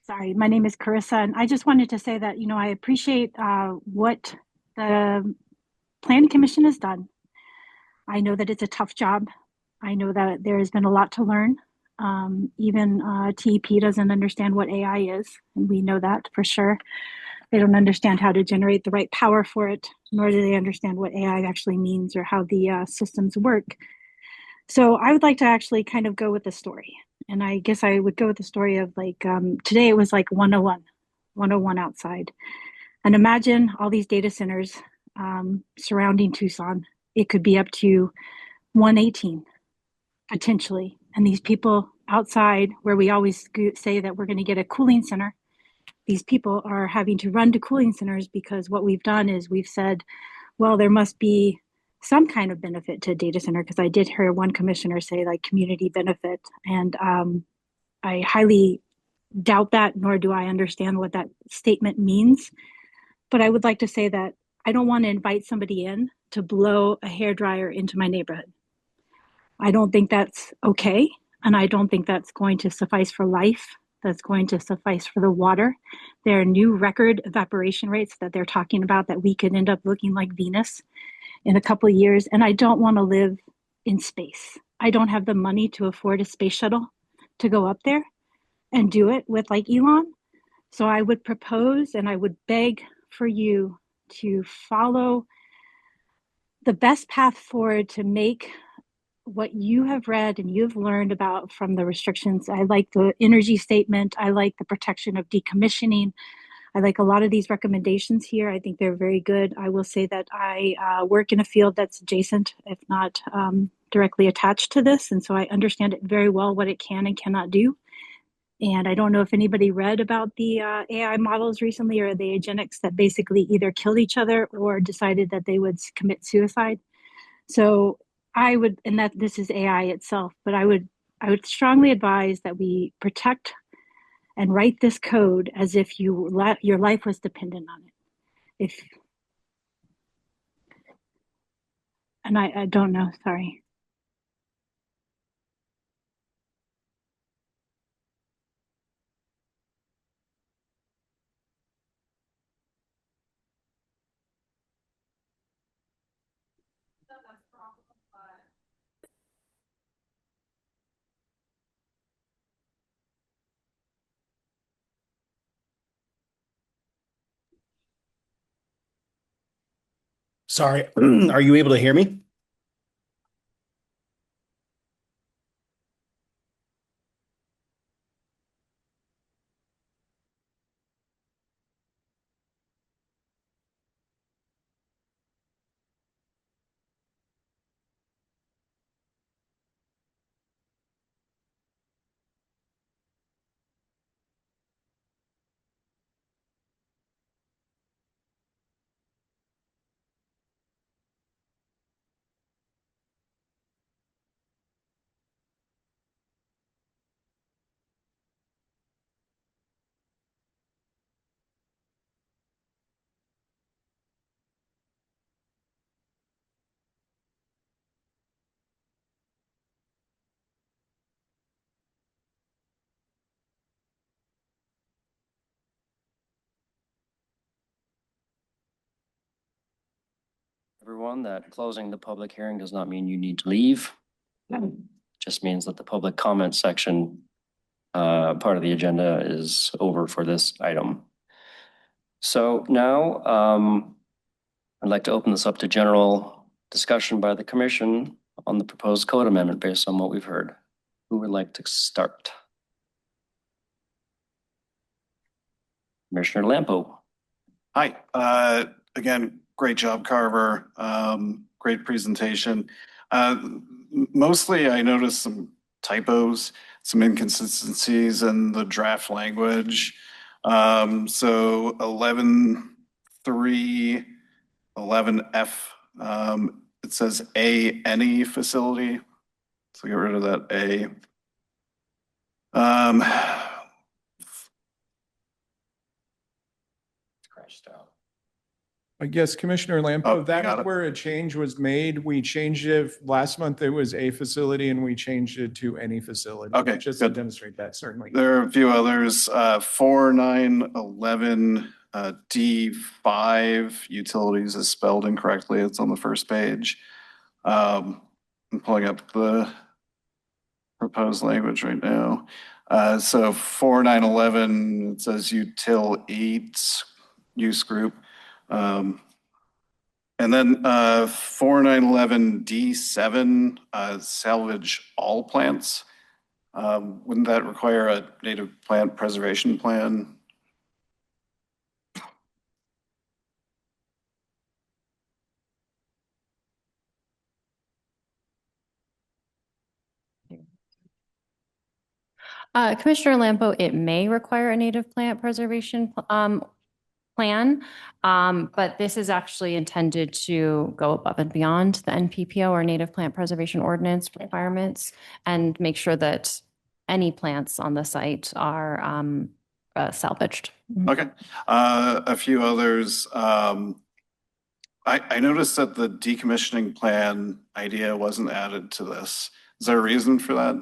Sorry, my name is Carissa, and I just wanted to say that, I appreciate what the Planning Commission has done. I know that it's a tough job. I know that there has been a lot to learn. Even TEP doesn't understand what AI is, and we know that for sure. They don't understand how to generate the right power for it, nor do they understand what AI actually means or how the systems work. So I would like to actually kind of go with the story. And I guess I would go with the story of today it was like 101 outside. And imagine all these data centers surrounding Tucson. It could be up to 118 potentially. And these people outside where we always say that we're going to get a cooling center, these people are having to run to cooling centers because what we've done is we've said, well, there must be some kind of benefit to a data center, because I did hear one commissioner say like community benefit. And I highly doubt that, nor do I understand what that statement means. But I would like to say that I don't want to invite somebody in to blow a hairdryer into my neighborhood. I don't think that's okay. And I don't think that's going to suffice for life. That's going to suffice for the water. There are new record evaporation rates that they're talking about that we could end up looking like Venus in a couple of years. And I don't want to live in space. I don't have the money to afford a space shuttle to go up there and do it with like Elon. So I would propose and I would beg for you to follow the best path forward to make what you have read and you've learned about from the restrictions. I like the energy statement. I like the protection of decommissioning. I like a lot of these recommendations here. I think they're very good. I will say that I work in a field that's adjacent, if not directly attached to this. And so I understand it very well, what it can and cannot do. And I don't know if anybody read about the AI models recently or the agenics that basically either killed each other or decided that they would commit suicide. So I would, and that this is AI itself, but I would strongly advise that we protect and write this code as if your life was dependent on it. And I don't know, sorry. Sorry, are you able to hear me? Everyone, that closing the public hearing does not mean you need to leave. Just means that the public comment section part of the agenda is over for this item. So now I'd like to open this up to general discussion by the commission on the proposed code amendment based on what we've heard. Who would like to start? Commissioner Lampo. Hi, again, great job, Carver. Great presentation. Mostly I noticed some typos, some inconsistencies in the draft language. So 11.3, 11F, it says any facility. So get rid of that A. Scratched out. I guess Commissioner Oh, Lampo, you that got is it. where a change was made. We changed it last month. It was a facility and we changed it to any facility. Okay, Just to good. demonstrate that, certainly. There are a few others, 4911 D5 utilities is spelled incorrectly. It's on the first page. I'm pulling up the proposed language right now. So 4911, it says util 8 use group. And then 4911 D7, salvage all plants. Wouldn't that require a native plant preservation plan? Commissioner Lampo, it may require a native plant preservation plan, but this is actually intended to go above and beyond the NPPO or Native Plant Preservation Ordinance requirements and make sure that any plants on the site are salvaged. Okay. A few others. I noticed that the decommissioning plan idea wasn't added to this. Is there a reason for that?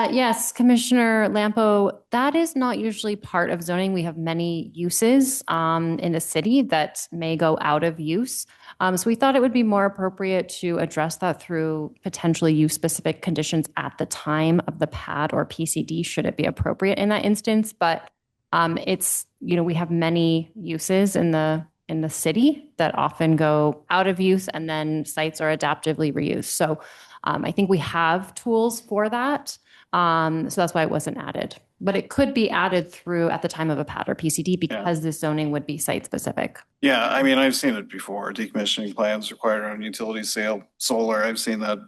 Yes, Commissioner Lampo, that is not usually part of zoning. We have many uses in the city that may go out of use. So we thought it would be more appropriate to address that through potentially use-specific conditions at the time of the PAD or PCD, should it be appropriate in that instance. But it's, we have many uses in the city that often go out of use and then sites are adaptively reused. So I think we have tools for that. So that's why it wasn't added, but it could be added through at the time of a PAD or PCD because this zoning would be site specific. Yeah, I mean, I've seen it before. Decommissioning plans required on utility scale solar. I've seen that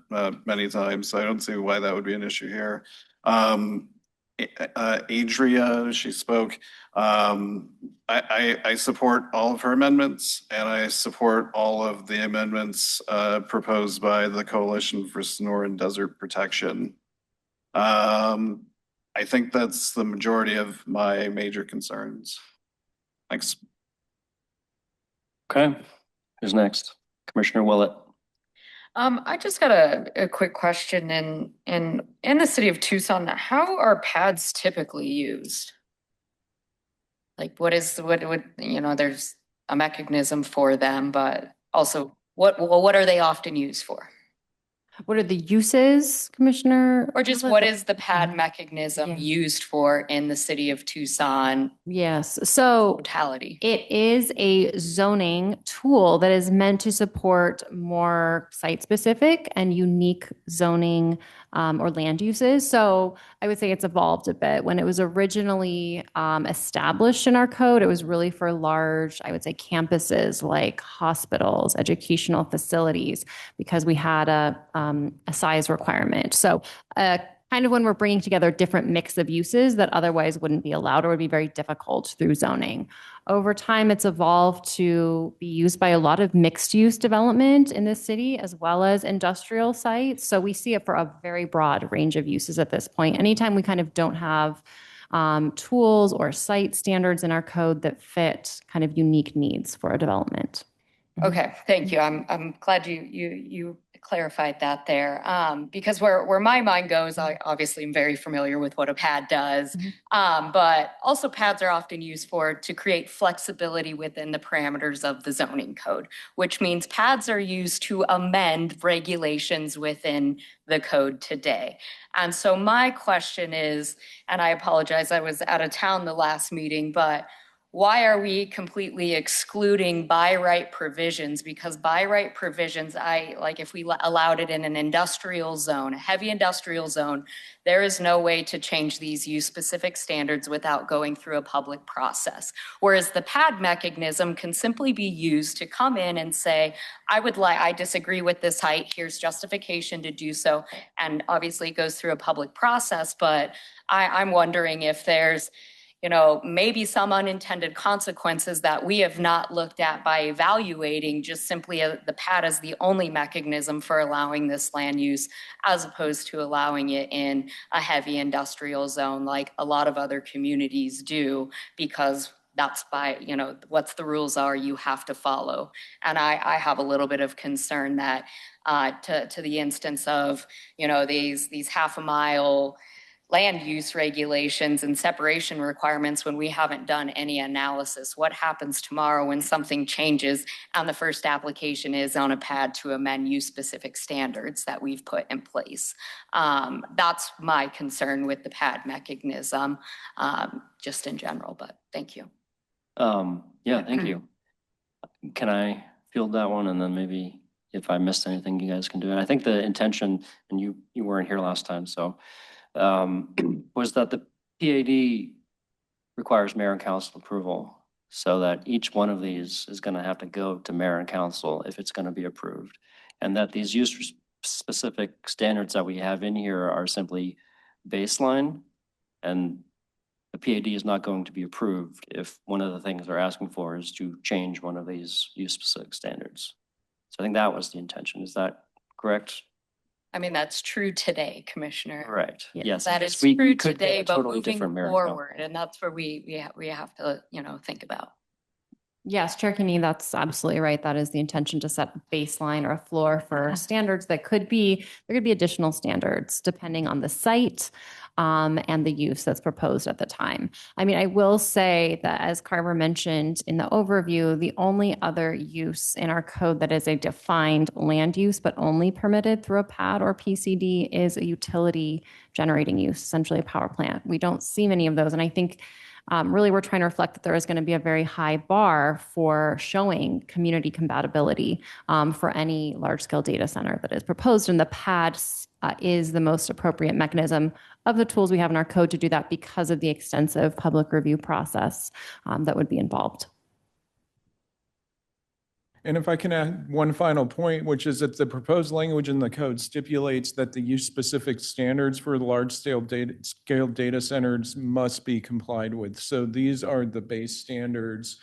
many times. So I don't see why that would be an issue here. Adria, she spoke. I support all of her amendments, and I support all of the amendments proposed by the Coalition for Sonoran Desert Protection. I think that's the majority of my major concerns. Thanks. Okay, who's next? Commissioner Willett. I just got a quick question. In the city of Tucson, how are pads typically used? Like what there's a mechanism for them, but also what are they often used for? What are the uses, Commissioner? Or just what is the pad mechanism used for in the city of Tucson? Yes, so Totality. it is a zoning tool that is meant to support more site-specific and unique zoning or land uses. So I would say it's evolved a bit. When it was originally established in our code, it was really for large, I would say, campuses like hospitals, educational facilities, because we had a size requirement. So kind of when we're bringing together different mix of uses that otherwise wouldn't be allowed or would be very difficult through zoning. Over time, it's evolved to be used by a lot of mixed use development in the city as well as industrial sites. So we see it for a very broad range of uses at this point. Anytime we kind of don't have tools or site standards in our code that fit kind of unique needs for a development. Okay, thank you. I'm glad you clarified that there. Because where my mind goes, I obviously am very familiar with what a pad does. But also pads are often used to create flexibility within the parameters of the zoning code, which means pads are used to amend regulations within the code today. And so my question is, and I apologize, I was out of town the last meeting, but why are we completely excluding by right provisions? Because by right provisions, if we allowed it in an industrial zone, a heavy industrial zone, there is no way to change these use specific standards without going through a public process. Whereas the pad mechanism can simply be used to come in and say, I disagree with this height, here's justification to do so. And obviously it goes through a public process, but I'm wondering if there's maybe some unintended consequences that we have not looked at by evaluating just simply the pad as the only mechanism for allowing this land use, as opposed to allowing it in a heavy industrial zone like a lot of other communities do, because that's what's the rules are you have to follow. And I have a little bit of concern that to the instance of, these half a mile land use regulations and separation requirements when we haven't done any analysis. What happens tomorrow when something changes and the first application is on a pad to amend use specific standards that we've put in place? That's my concern with the pad mechanism, just in general, but thank you. Yeah, thank you. Can I field that one, and then maybe if I missed anything, you guys can do it. I think the intention, and you weren't here last time, so was that the PAD requires mayor and council approval, so that each one of these is going to have to go to mayor and council if it's going to be approved, and that these use specific standards that we have in here are simply baseline, and the PAD is not going to be approved if one of the things they're asking for is to change one of these use specific standards. So I think that was the intention. Is that correct? I mean, that's true today, Commissioner. Right. Yes. That is We true could today, get but totally moving different merit forward, and that's where we have to, think about. Yes, Chair Kinney, that's absolutely right. That is the intention, to set a baseline or a floor for standards that there could be additional standards depending on the site and the use that's proposed at the time. I mean, I will say that, as Carver mentioned in the overview, the only other use in our code that is a defined land use but only permitted through a PAD or PCD is a utility generating use, essentially a power plant. We don't see many of those, and I think really we're trying to reflect that there is going to be a very high bar for showing community compatibility for any large-scale data center that is proposed, and the PAD is the most appropriate mechanism of the tools we have in our code to do that because of the extensive public review process that would be involved. And if I can add one final point, which is that the proposed language in the code stipulates that the use-specific standards for large-scale data centers must be complied with. So these are the base standards.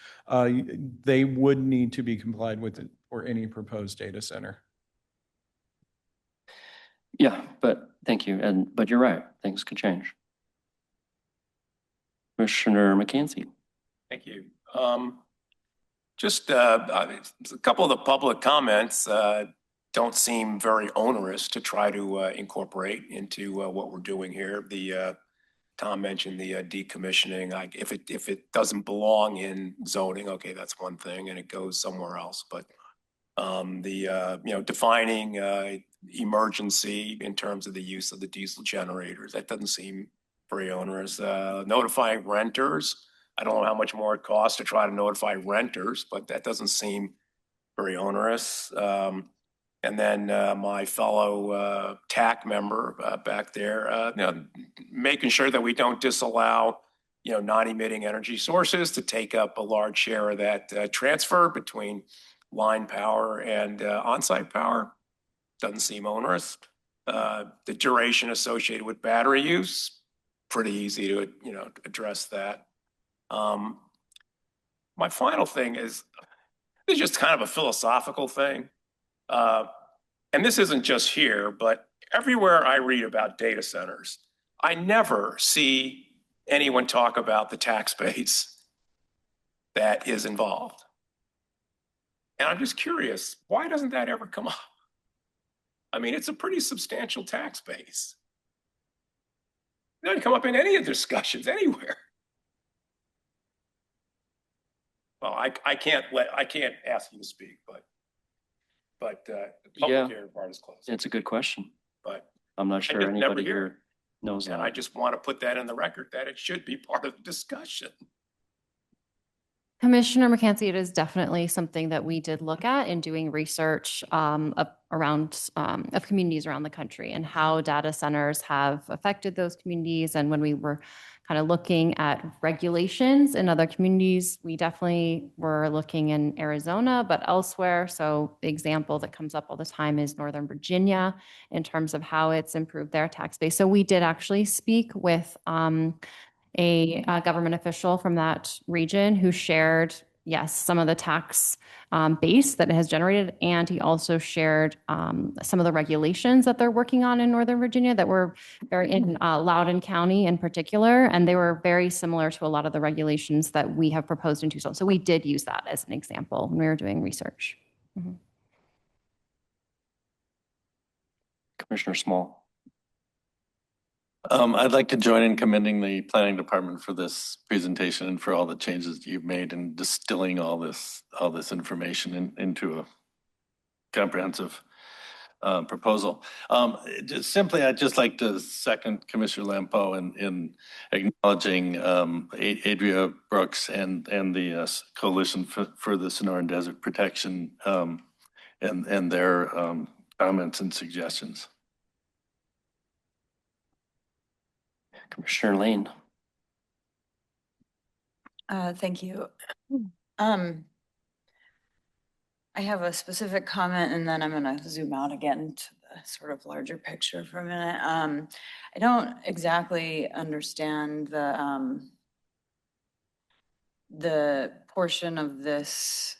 They would need to be complied with for any proposed data center. Yeah, but thank you. But you're right. Things could change. Commissioner McKenzie. Thank you. Just a couple of the public comments don't seem very onerous to try to incorporate into what we're doing here. Tom mentioned the decommissioning. If it doesn't belong in zoning, okay, that's one thing, and it goes somewhere else. But defining emergency in terms of the use of the diesel generators, that doesn't seem very onerous. Notifying renters. I don't know how much more it costs to try to notify renters, but that doesn't seem very onerous. And then my fellow TAC member back there, making sure that we don't disallow, non-emitting energy sources to take up a large share of that transfer between line power and on-site power. Doesn't seem onerous. The duration associated with battery use, pretty easy to, address that. My final thing is just kind of a philosophical thing. And this isn't just here, but everywhere I read about data centers, I never see anyone talk about the tax base that is involved. And I'm just curious, why doesn't that ever come up? I mean, it's a pretty substantial tax base. It doesn't come up in any of the discussions anywhere. Well, I can't ask you to speak, but the public hearing part is closed. It's a good question. But I'm not sure anybody here knows and that. I just want to put that in the record that it should be part of the discussion. Commissioner McKenzie, it is definitely something that we did look at in doing research of communities around the country and how data centers have affected those communities. And when we were kind of looking at regulations in other communities, we definitely were looking in Arizona, but elsewhere. So the example that comes up all the time is Northern Virginia in terms of how it's improved their tax base. So we did actually speak with a government official from that region who shared, yes, some of the tax base that it has generated. And he also shared some of the regulations that they're working on in Northern Virginia that were very in Loudoun County in particular. And they were very similar to a lot of the regulations that we have proposed in Tucson. So we did use that as an example when we were doing research. Mm-hmm. Commissioner Small. I'd like to join in commending the planning department for this presentation and for all the changes you've made in distilling all this information into a comprehensive proposal. Just simply, I'd just like to second Commissioner Lampeau in acknowledging Adria Brooks and the Coalition for the Sonoran Desert Protection and their comments and suggestions. Commissioner Lane. Thank you. I have a specific comment and then I'm going to zoom out again to the sort of larger picture for a minute. I don't exactly understand the portion of this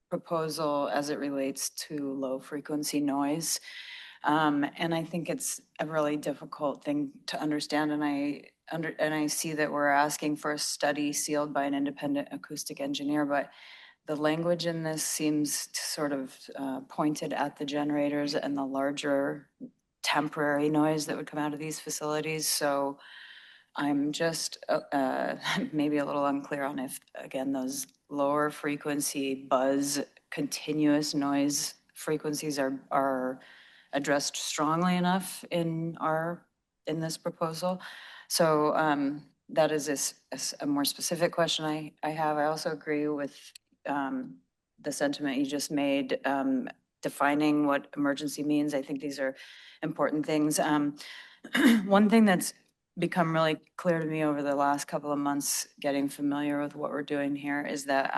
proposal as it relates to low frequency noise. And I think it's a really difficult thing to understand. And I see that we're asking for a study sealed by an independent acoustic engineer, but the language in this seems sort of pointed at the generators and the larger temporary noise that would come out of these facilities. So I'm just maybe a little unclear on if, again, those lower frequency buzz continuous noise frequencies are addressed strongly enough in this proposal. So that is a more specific question I have. I also agree with the sentiment you just made, defining what emergency means. I think these are important things. One thing that's become really clear to me over the last couple of months, getting familiar with what we're doing here, is that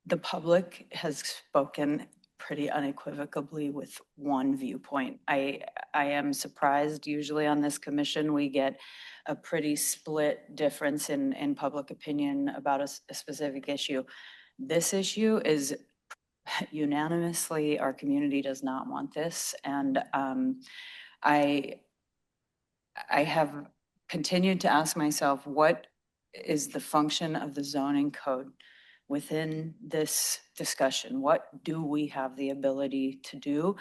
the public has spoken pretty unequivocally with one viewpoint. I am surprised. Usually on this commission, we get a pretty split difference in public opinion about a specific issue. This issue is unanimously, our community does not want this. And I have continued to ask myself, what is the function of the zoning code within this discussion? What do we have the ability to do?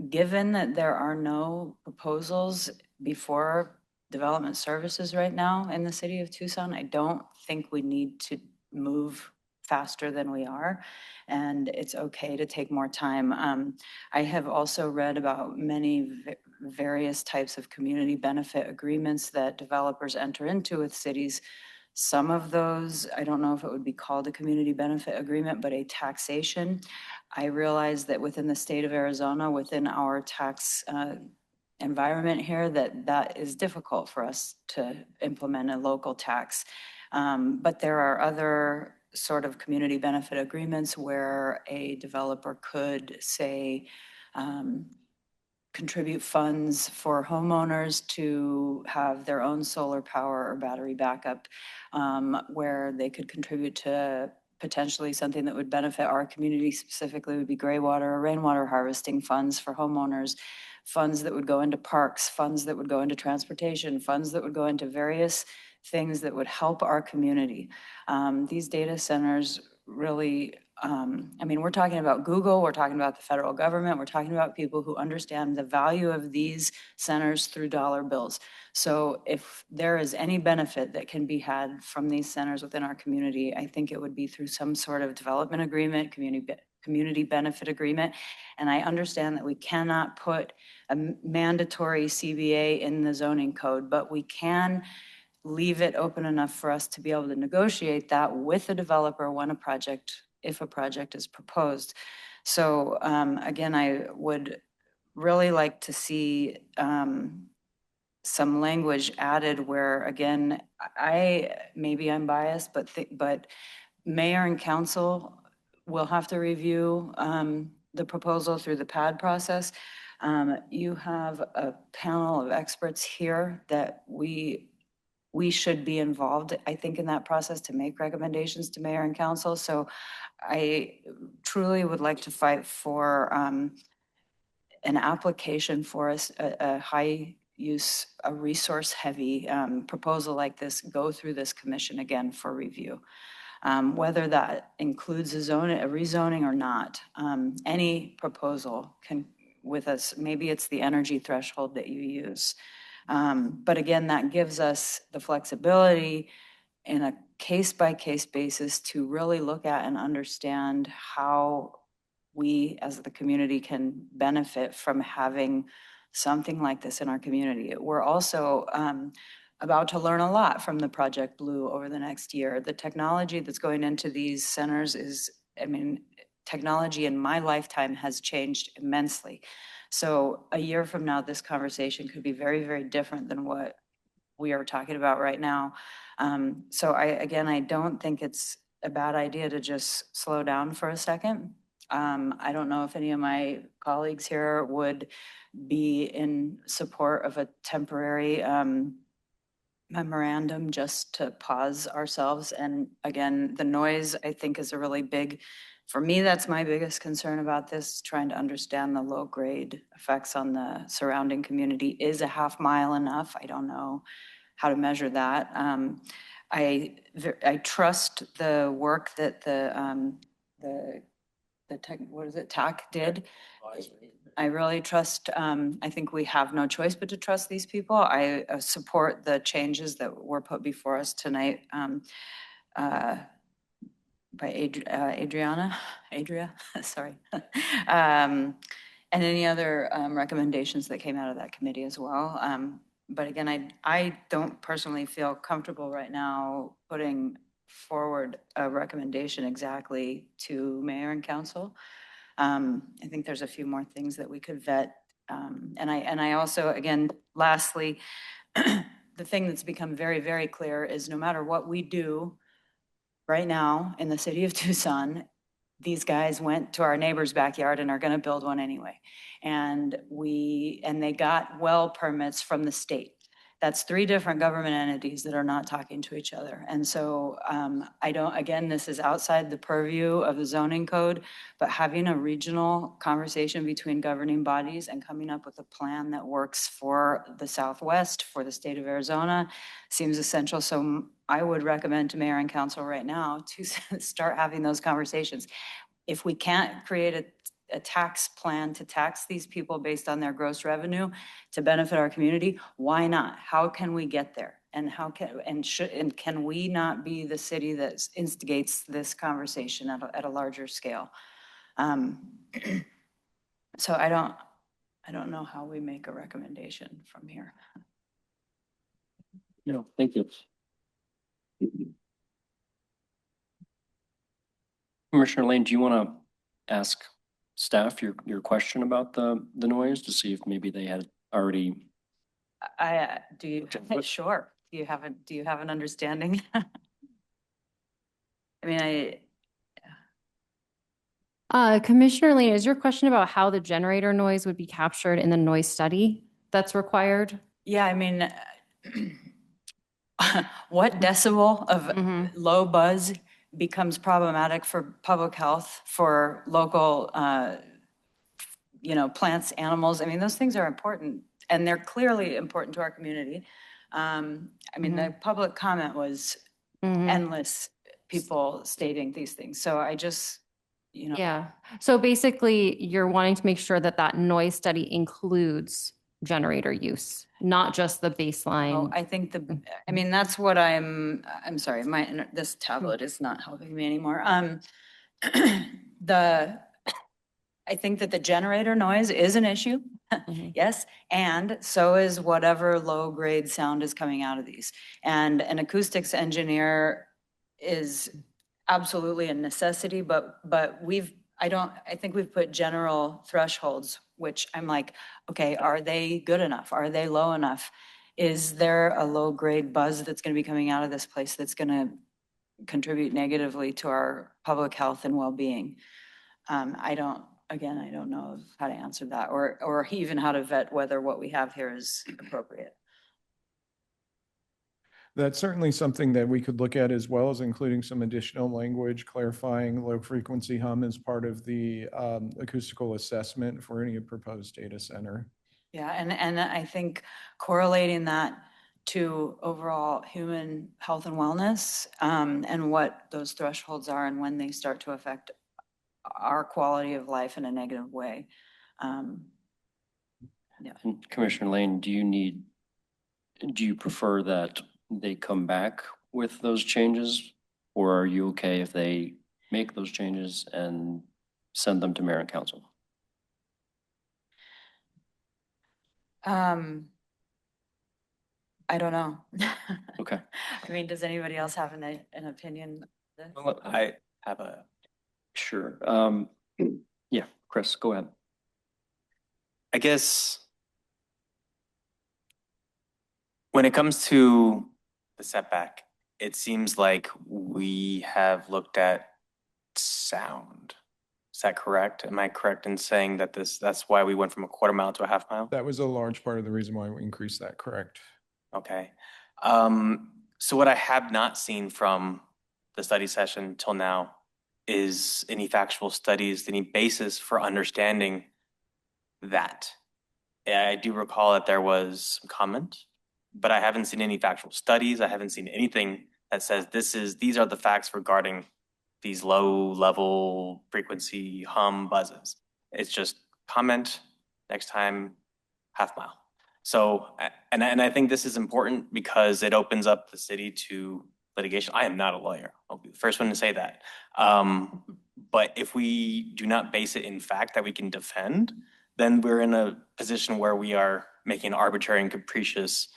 Given that there are no proposals before development services right now in the city of Tucson, I don't think we need to move faster than we are, and it's okay to take more time. I have also read about many various types of community benefit agreements that developers enter into with cities. Some of those, I don't know if it would be called a community benefit agreement, but a taxation. I realize that within the state of Arizona, within our tax environment here, that is difficult for us to implement a local tax. But there are other sort of community benefit agreements where a developer could say, contribute funds for homeowners to have their own solar power or battery backup, where they could contribute to potentially something that would benefit our community specifically would be gray water or rainwater harvesting funds for homeowners, funds that would go into parks, funds that would go into transportation, funds that would go into various things that would help our community. These data centers really, I mean, we're talking about Google, we're talking about the federal government, we're talking about people who understand the value of these centers through dollar bills. So if there is any benefit that can be had from these centers within our community, I think it would be through some sort of development agreement, community benefit agreement. And I understand that we cannot put a mandatory CBA in the zoning code, but we can leave it open enough for us to be able to negotiate that with the developer when a project, if a project is proposed. So again, I would really like to see some language added where, again, maybe I'm biased, but mayor and council will have to review the proposal through the PAD process. You have a panel of experts here that we should be involved, I think, in that process to make recommendations to mayor and council. So I truly would like to fight for an application for a high use, a resource heavy proposal like this go through this commission again for review. Whether that includes a rezoning or not, any proposal can with us, maybe it's the energy threshold that you use. But again, that gives us the flexibility in a case-by-case basis to really look at and understand how we as the community can benefit from having something like this in our community. We're also about to learn a lot from the Project Blue over the next year. The technology that's going into these centers is, I mean, technology in my lifetime has changed immensely. So a year from now, this conversation could be very, very different than what we are talking about right now. So I don't think it's a bad idea to just slow down for a second. I don't know if any of my colleagues here would be in support of a temporary memorandum just to pause ourselves. And again, the noise, I think, is a really big, for me, that's my biggest concern about this, trying to understand the low grade effects on the surrounding community. Is a half mile enough? I don't know how to measure that. I trust the work that TAC did. I really trust, I think we have no choice but to trust these people. I support the changes that were put before us tonight by Adria, sorry. And any other recommendations that came out of that committee as well. But again, I don't personally feel comfortable right now putting forward a recommendation exactly to mayor and council. I think there's a few more things that we could vet. And I also, again, lastly, the thing that's become very, very clear is no matter what we do, right now in the city of Tucson, these guys went to our neighbor's backyard and are going to build one anyway. And they got well permits from the state. That's 3 different government entities that are not talking to each other. And so again, this is outside the purview of the zoning code, but having a regional conversation between governing bodies and coming up with a plan that works for the Southwest, for the state of Arizona, seems essential. So I would recommend to mayor and council right now to start having those conversations. If we can't create a tax plan to tax these people based on their gross revenue to benefit our community, why not? How can we get there? And can we not be the city that instigates this conversation at a larger scale? So I don't know how we make a recommendation from here. No, thank you. Commissioner Lane, do you want to ask staff your question about the noise to see if maybe they had already? Sure. Do you have an understanding? I mean, Commissioner Lane, is your question about how the generator noise would be captured in the noise study that's required? yeah, I mean, what decibel of low buzz becomes problematic for public health, for local, plants, animals? I mean, those things are important, and they're clearly important to our community. I mean, the public comment was endless, people stating these things. So I just, Yeah. So basically, you're wanting to make sure that that noise study includes generator use, not just the baseline. I think that's what I'm sorry, this tablet is not helping me anymore. I think that the generator noise is an issue, yes, and so is whatever low-grade sound is coming out of these. And an acoustics engineer is absolutely a necessity, but I think we've put general thresholds, which I'm like, okay, are they good enough? Are they low enough? Is there a low-grade buzz that's going to be coming out of this place that's going to contribute negatively to our public health and well-being? I don't know how to answer that, or even how to vet whether what we have here is appropriate. That's certainly something that we could look at, as well as including some additional language clarifying low frequency hum as part of the acoustical assessment for any proposed data center. Yeah, and I think correlating that to overall human health and wellness, and what those thresholds are and when they start to affect our quality of life in a negative way. Yeah. And Commissioner Lane, do you prefer that they come back with those changes, or are you okay if they make those changes and send them to mayor and council? I don't know. Okay. I mean, does anybody else have an opinion? Well, I have a. Sure. Yeah, Chris, go ahead. I guess when it comes to the setback, it seems like we have looked at sound. Is that correct? Am I correct in saying that that's why we went from a quarter mile to a half mile? That was a large part of the reason why we increased that, correct? Okay. So what I have not seen from the study session till now is any factual studies, any basis for understanding that. I do recall that there was some comment, but I haven't seen any factual studies. I haven't seen anything that says these are the facts regarding these low level frequency hum buzzes. It's just comment, next time, half mile. So, and I think this is important because it opens up the city to litigation. I am not a lawyer. I'll be the first one to say that. But if we do not base it in fact that we can defend, then we're in a position where we are making an arbitrary and capricious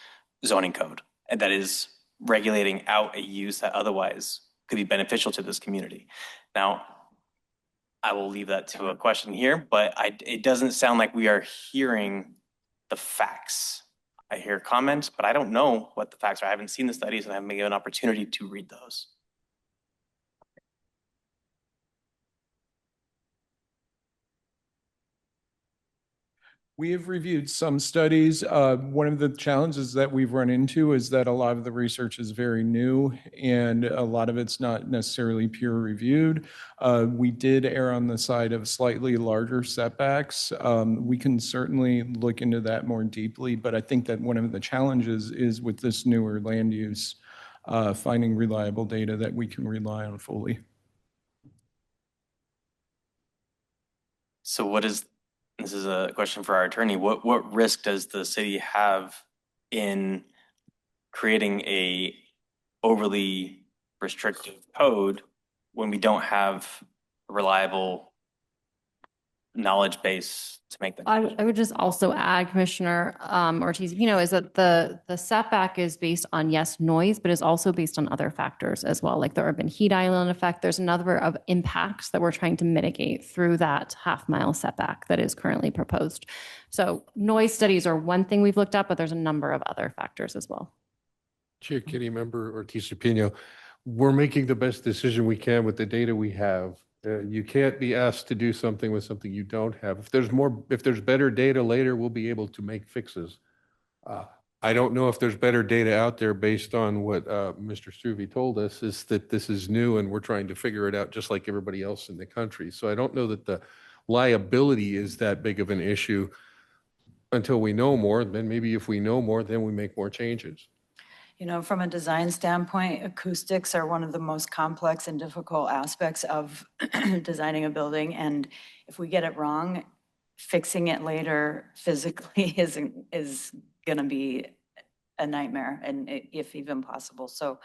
zoning code and that is regulating out a use that otherwise could be beneficial to this community. Now, I will leave that to a question here, but it doesn't sound like we are hearing the facts. I hear comments, but I don't know what the facts are. I haven't seen the studies and I haven't given an opportunity to read those. We have reviewed some studies. One of the challenges that we've run into is that a lot of the research is very new and a lot of it's not necessarily peer reviewed. We did err on the side of slightly larger setbacks. We can certainly look into that more deeply, but I think that one of the challenges is with this newer land use, finding reliable data that we can rely on fully. So this is a question for our attorney, what risk does the city have in creating a overly restrictive code when we don't have a reliable knowledge base to make that? I would just also add, Commissioner Ortiz, is that the setback is based on, yes, noise, but is also based on other factors as well, like the urban heat island effect. There's a number of impacts that we're trying to mitigate through that half-mile setback that is currently proposed. So noise studies are one thing we've looked at, but there's a number of other factors as well. Chair Kitty, Member Ortiz-Pino, we're making the best decision we can with the data we have. You can't be asked to do something with something you don't have. If there's better data later, we'll be able to make fixes. I don't know if there's better data out there based on what Mr. Struve told us, is that this is new and we're trying to figure it out just like everybody else in the country. So I don't know that the liability is that big of an issue until we know more. Then maybe if we know more, then we make more changes. From a design standpoint, acoustics are one of the most complex and difficult aspects of designing a building. And if we get it wrong, fixing it later physically is going to be a nightmare, and if even possible. So,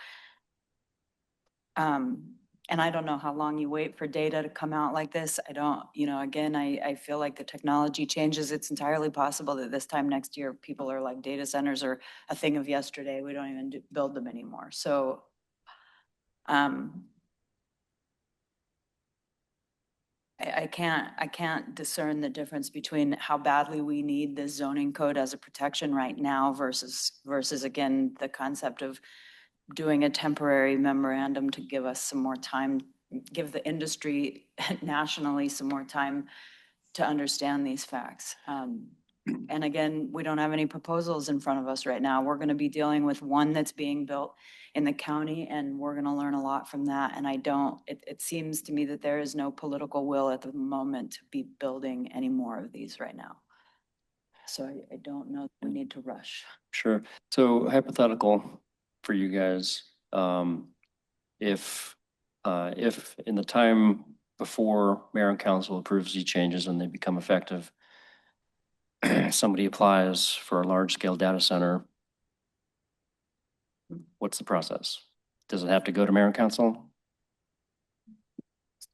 and I don't know how long you wait for data to come out like this. I don't, again, I feel like the technology changes. It's entirely possible that this time next year, people are like, data centers are a thing of yesterday. We don't even build them anymore. So, I can't discern the difference between how badly we need this zoning code as a protection right now versus again, the concept of doing a temporary memorandum to give us some more time, give the industry nationally some more time to understand these facts. And again, we don't have any proposals in front of us right now. We're going to be dealing with one that's being built in the county, and we're going to learn a lot from that. And it seems to me that there is no political will at the moment to be building any more of these right now. So I don't know that we need to rush. Sure. So hypothetical for you guys, if in the time before mayor and council approves these changes and they become effective, somebody applies for a large scale data center, what's the process? Does it have to go to mayor and council?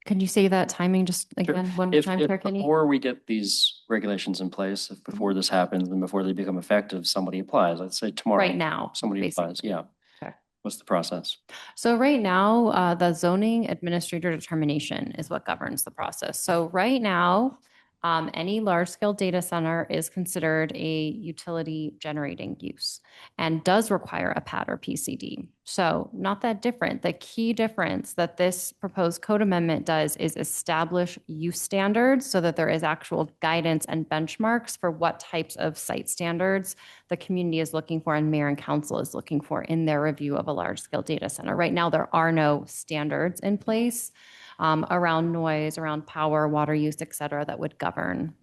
Can you say that timing just again, one more time, Chair Kenny? Before we get these regulations in place, if before this happens and before they become effective, somebody applies, let's say tomorrow. Right now, somebody applies, yeah. Okay. What's the process? So right now, the zoning administrator determination is what governs the process. So right now, any large-scale data center is considered a utility generating use and does require a PAD or PCD. So not that different. The key difference that this proposed code amendment does is establish use standards so that there is actual guidance and benchmarks for what types of site standards the community is looking for and mayor and council is looking for in their review of a large-scale data center. Right now, there are no standards in place around noise, around power, water use, et cetera, that would govern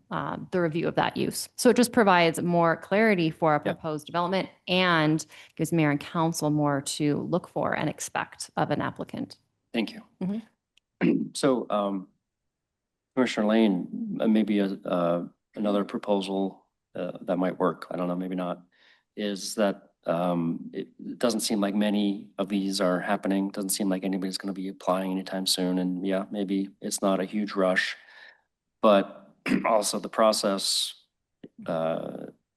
the review of that use. So it just provides more clarity for a proposed development and gives mayor and council more to look for and expect of an applicant. Thank you. Mm-hmm. So, Commissioner Lane, maybe another proposal that might work, I don't know, maybe not, is that it doesn't seem like many of these are happening. Doesn't seem like anybody's going to be applying anytime soon. And yeah, maybe it's not a huge rush, but also the process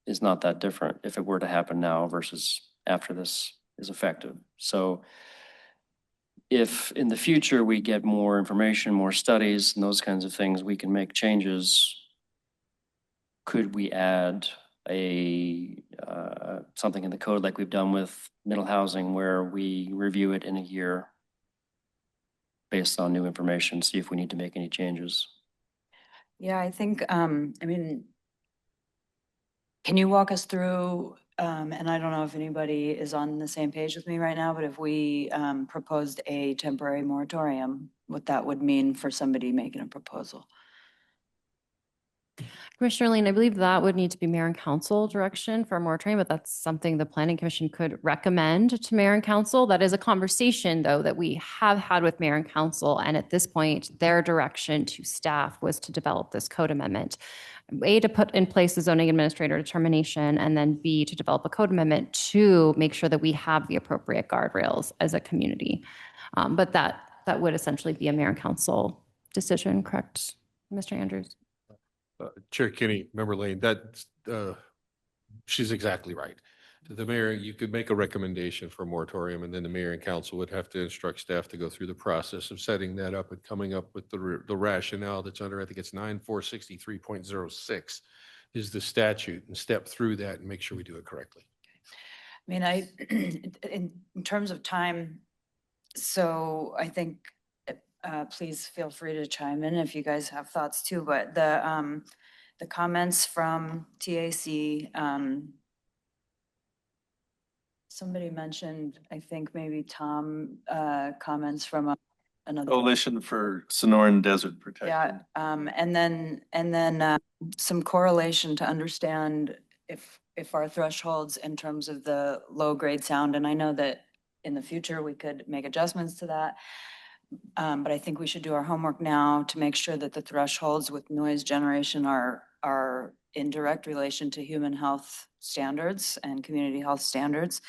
is not that different if it were to happen now versus after this is effective. So if in the future we get more information, more studies and those kinds of things, we can make changes. Could we add something in the code like we've done with middle housing where we review it in a year based on new information, see if we need to make any changes? Yeah, I think, I mean, Can you walk us through, and I don't know if anybody is on the same page with me right now, but if we proposed a temporary moratorium, what that would mean for somebody making a proposal? Commissioner Lane, I believe that would need to be mayor and council direction for a moratorium, but that's something the planning commission could recommend to mayor and council. That is a conversation, though, that we have had with mayor and council. And at this point, their direction to staff was to develop this code amendment. A, to put in place the zoning administrator determination, and then B, to develop a code amendment to make sure that we have the appropriate guardrails as a community. But that would essentially be a mayor and council decision, correct, Mr. Andrews? Chair Kinney, Member Lane, she's exactly right. The mayor, you could make a recommendation for a moratorium, and then the mayor and council would have to instruct staff to go through the process of setting that up and coming up with the rationale that's under, I think it's 9463.06 is the statute, and step through that and make sure we do it correctly. I mean, in terms of time, so I think, please feel free to chime in if you guys have thoughts too, but the comments from TAC, somebody mentioned, I think maybe Tom, comments from another. Coalition for Sonoran Desert Protection. Yeah, and then some correlation to understand if our thresholds in terms of the low grade sound, and I know that in the future we could make adjustments to that. But I think we should do our homework now to make sure that the thresholds with noise generation are in direct relation to human health standards and community health standards.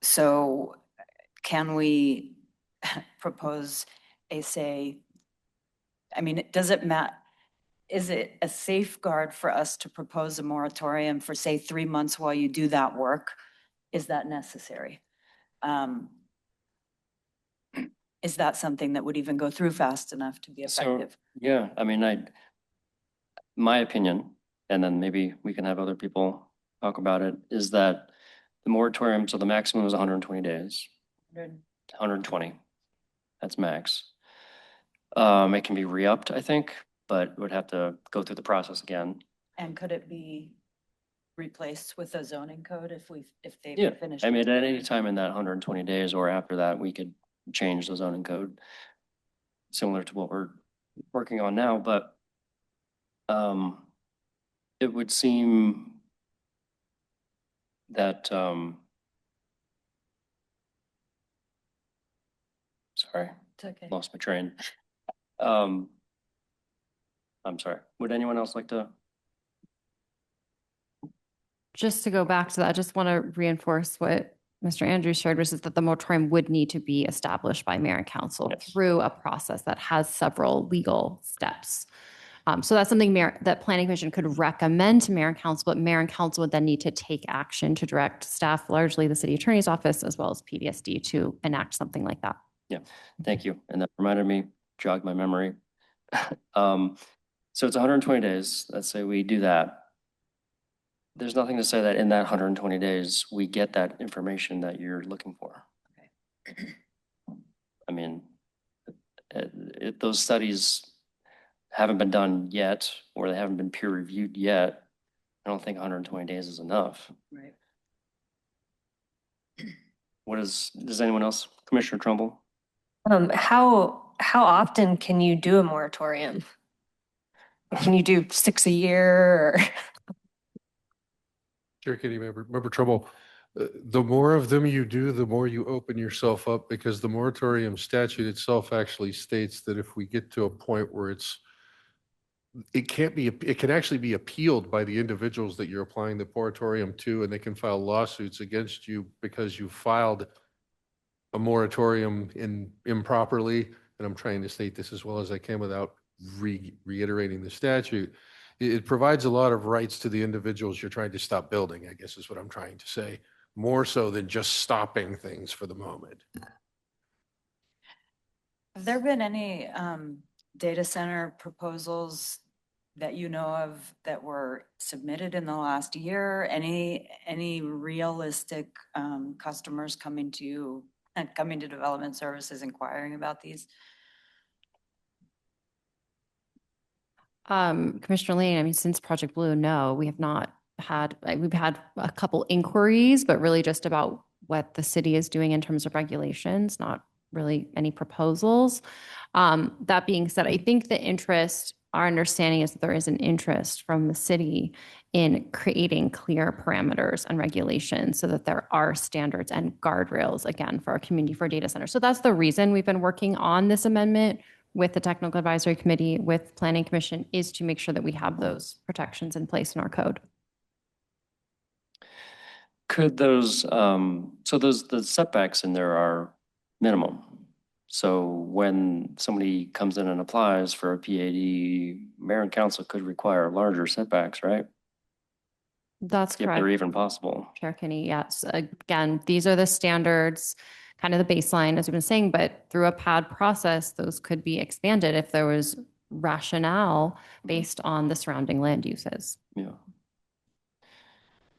So can we propose I mean, does it matter? Is it a safeguard for us to propose a moratorium for, say, 3 months while you do that work? Is that necessary? Is that something that would even go through fast enough to be effective? So, yeah, I mean, my opinion, and then maybe we can have other people talk about it, is that the moratorium, so the maximum is 120 days, 120, that's max. It can be re-upped, I think, but would have to go through the process again. And could it be replaced with a zoning code if they Yeah, finish? I mean, at any time in that 120 days or after that, we could change the zoning code, similar to what we're working on now, but it would seem that, sorry, It's okay. lost my train. I'm sorry, would anyone else like to? Just to go back to that, I just want to reinforce what Mr. Andrews shared, which is that the moratorium would need to be established by mayor and council through a process that has several legal steps. So that's something that planning commission could recommend to mayor and council, but mayor and council would then need to take action to direct staff, largely the city attorney's office, as well as PVSD, to enact something like that. Yeah, thank you. And that reminded me, jogged my memory. So it's 120 days. Let's say we do that. There's nothing to say that in that 120 days, we get that information that you're looking for. Okay. I mean, those studies haven't been done yet, or they haven't been peer reviewed yet. I don't think 120 days is enough. Right. Does anyone else? Commissioner Trumbull? How often can you do a moratorium? Can you do 6 a year? Or? Chair Kinney, Member Trumbull, the more of them you do, the more you open yourself up, because the moratorium statute itself actually states that if we get to a point where it can actually be appealed by the individuals that you're applying the moratorium to, and they can file lawsuits against you because you filed a moratorium improperly. And I'm trying to state this as well as I can without reiterating the statute. It provides a lot of rights to the individuals you're trying to stop building, I guess is what I'm trying to say, more so than just stopping things for the moment. Have there been any data center proposals that you know of that were submitted in the last year? Any realistic customers coming to you and coming to development services inquiring about these? Commissioner Lane, I mean, since Project Blue, no, we have not had, we've had a couple inquiries, but really just about what the city is doing in terms of regulations, not really any proposals. That being said, I think the interest, our understanding is that there is an interest from the city in creating clear parameters and regulations so that there are standards and guardrails, again, for our community for data centers. So that's the reason we've been working on this amendment with the Technical Advisory Committee, with Planning Commission, is to make sure that we have those protections in place in our code. Could those, the setbacks in there are minimum. So when somebody comes in and applies for a PAD, mayor and council could require larger setbacks, right? That's If correct. they're even possible. Chair Kinney, yes. Again, these are the standards, kind of the baseline, as we've been saying, but through a PAD process, those could be expanded if there was rationale based on the surrounding land uses. Yeah.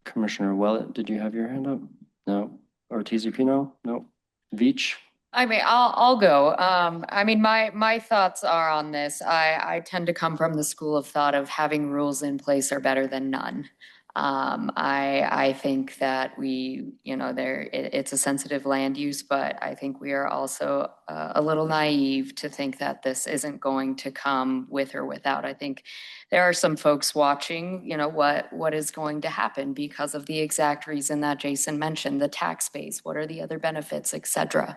Commissioner Willett, did you have your hand up? No. Ortiz Pino? No. Veach? I mean, I'll go. I mean, my thoughts are on this. I tend to come from the school of thought of having rules in place are better than none. I think that it's a sensitive land use, but I think we are also a little naive to think that this isn't going to come with or without. I think there are some folks watching, what is going to happen because of the exact reason that Jason mentioned, the tax base, what are the other benefits, et cetera.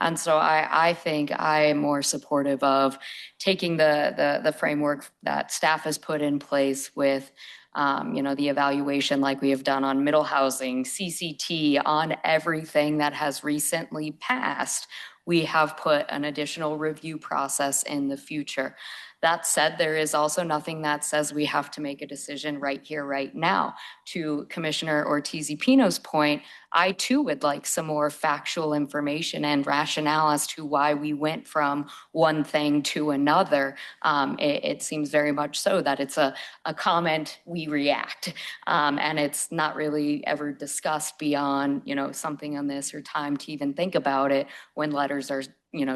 And so I think I am more supportive of taking the framework that staff has put in place with the evaluation like we have done on middle housing, CCT, on everything that has recently passed. We have put an additional review process in the future. That said, there is also nothing that says we have to make a decision right here, right now. To Commissioner Ortiz-Pino's point, I too would like some more factual information and rationale as to why we went from one thing to another. It seems very much so that it's a comment, we react. And it's not really ever discussed beyond, something on this or time to even think about it when letters are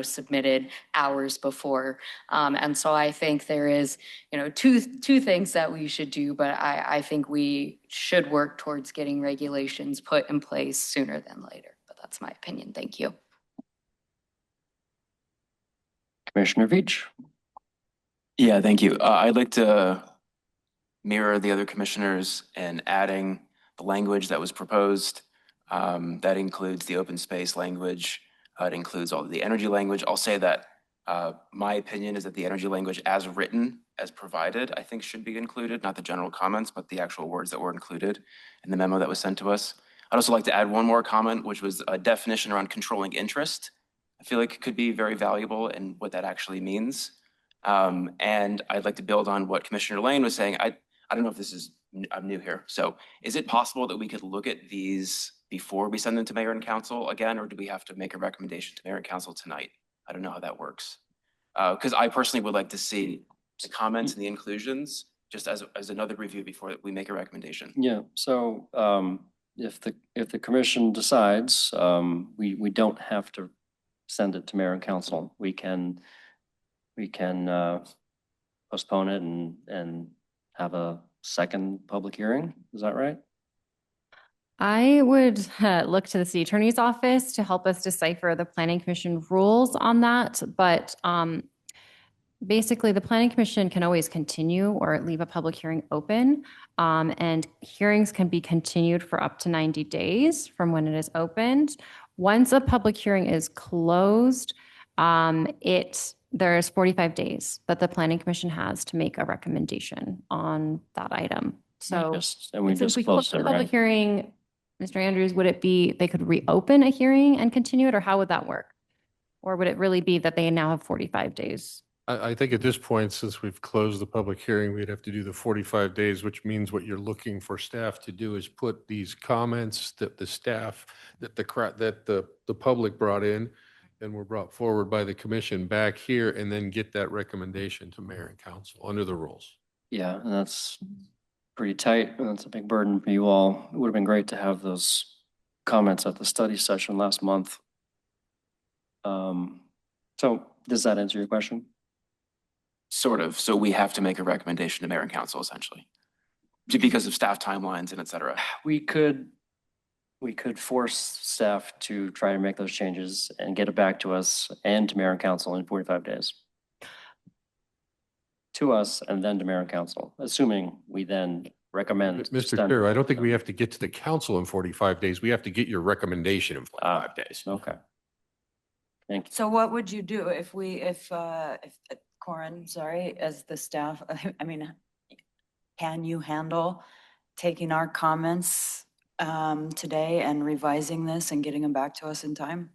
submitted hours before. And so I think there is, two things that we should do, but I think we should work towards getting regulations put in place sooner than later. But that's my opinion. Thank you. Commissioner Veach? Yeah, thank you. I'd like to mirror the other commissioners in adding the language that was proposed. That includes the open space language. It includes all the energy language. I'll say that my opinion is that the energy language as written, as provided, I think should be included, not the general comments, but the actual words that were included in the memo that was sent to us. I'd also like to add one more comment, which was a definition around controlling interest. I feel like it could be very valuable in what that actually means. And I'd like to build on what Commissioner Lane was saying. I don't know if this is, I'm new here. So is it possible that we could look at these before we send them to mayor and council again, or do we have to make a recommendation to mayor and council tonight? I don't know how that works. Because I personally would like to see the comments and the inclusions just as another review before we make a recommendation. Yeah, so if the commission decides, we don't have to send it to mayor and council. We can postpone it and have a second public hearing. Is that right? I would look to the city attorney's office to help us decipher the planning commission rules on that. But basically, the planning commission can always continue or leave a public hearing open. And hearings can be continued for up to 90 days from when it is opened. Once a public hearing is closed, there's 45 days that the planning commission has to make a recommendation on that item. So since we closed the public hearing, Mr. Andrews, would it be they could reopen a hearing and continue it, or how would that work? Or would it really be that they now have 45 days? I think at this point, since we've closed the public hearing, we'd have to do the 45 days, which means what you're looking for staff to do is put these comments that the staff, that the public brought in and were brought forward by the commission back here, and then get that recommendation to mayor and council under the rules. Yeah, and that's pretty tight. That's a big burden for you all. It would have been great to have those comments at the study session last month. So does that answer your question? Sort of. So we have to make a recommendation to mayor and council essentially. Because of staff timelines and et cetera. We could force staff to try and make those changes and get it back to us and to mayor and council in 45 days. To us and then to mayor and council, assuming we then recommend. Mr. Chair, I don't think we have to get to the council in 45 days. We have to get your recommendation in 45 days. Okay. Thank you. So what would you do if Corin, sorry, as the staff, I mean, can you handle taking our comments today and revising this and getting them back to us in time?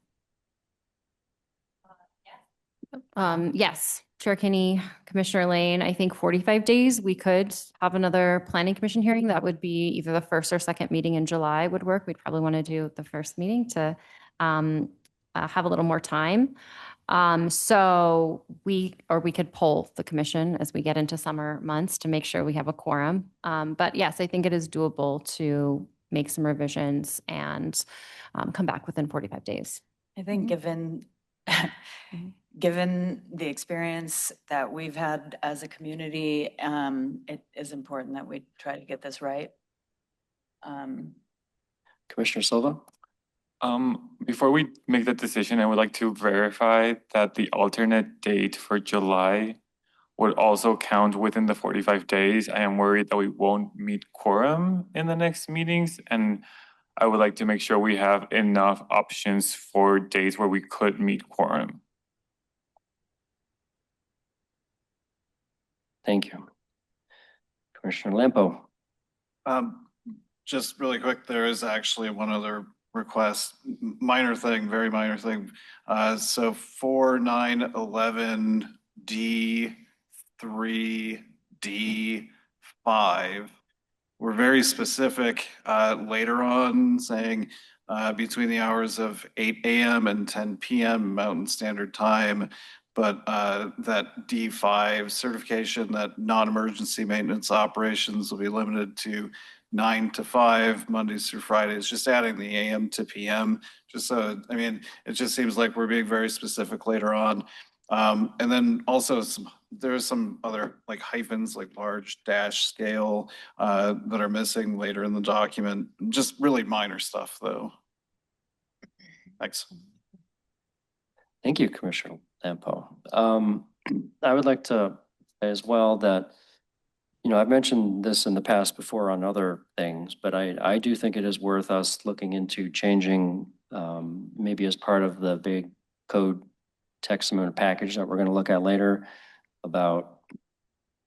Yes, Chair Kinney, Commissioner Lane, I think 45 days, we could have another planning commission hearing. That would be either the first or second meeting in July would work. We'd probably want to do the first meeting to have a little more time. So we could poll the commission as we get into summer months to make sure we have a quorum. But yes, I think it is doable to make some revisions and come back within 45 days. I think given the experience that we've had as a community, it is important that we try to get this right. Commissioner Silva? Before we make that decision, I would like to verify that the alternate date for July would also count within the 45 days. I am worried that we won't meet quorum in the next meetings, and I would like to make sure we have enough options for days where we could meet quorum. Thank you. Commissioner Lampo? Just really quick, there is actually one other request, minor thing, very minor thing. So 4911D3D5, we're very specific later on saying between the hours of 8 a.m. and 10 p.m. Mountain Standard Time. But that D5 certification, that non-emergency maintenance operations will be limited to 9 to 5, Mondays through Fridays, just adding the AM to PM. Just so, I mean, it just seems like we're being very specific later on. And then also there's some other like hyphens, like large dash scale that are missing later in the document. Just really minor stuff though. Thanks. Thank you, Commissioner Lampo. I would like to say as well that, you know, I've mentioned this in the past before on other things, but I do think it is worth us looking into changing, maybe as part of the big code text amendment package that we're going to look at later, about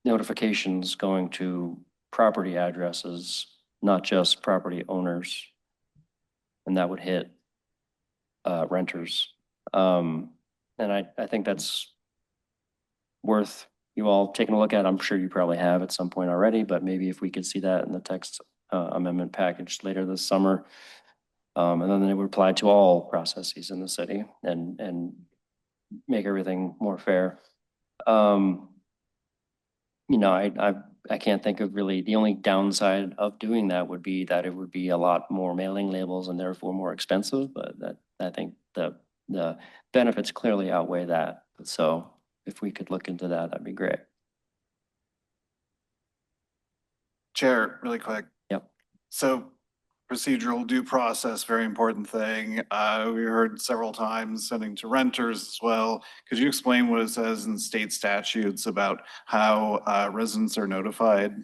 notifications going to property addresses, not just property owners. And that would hit renters. And I think that's worth you all taking a look at. I'm sure you probably have at some point already, but maybe if we could see that in the text amendment package later this summer. And then it would apply to all processes in the city and make everything more fair. You know, I can't think of really, the only downside of doing that would be that it would be a lot more mailing labels and therefore more expensive, but that I think the benefits clearly outweigh that. So if we could look into that, that'd be great. Chair, really quick. Yep. So procedural due process, very important thing. We heard several times sending to renters as well. Could you explain what it says in state statutes about how residents are notified?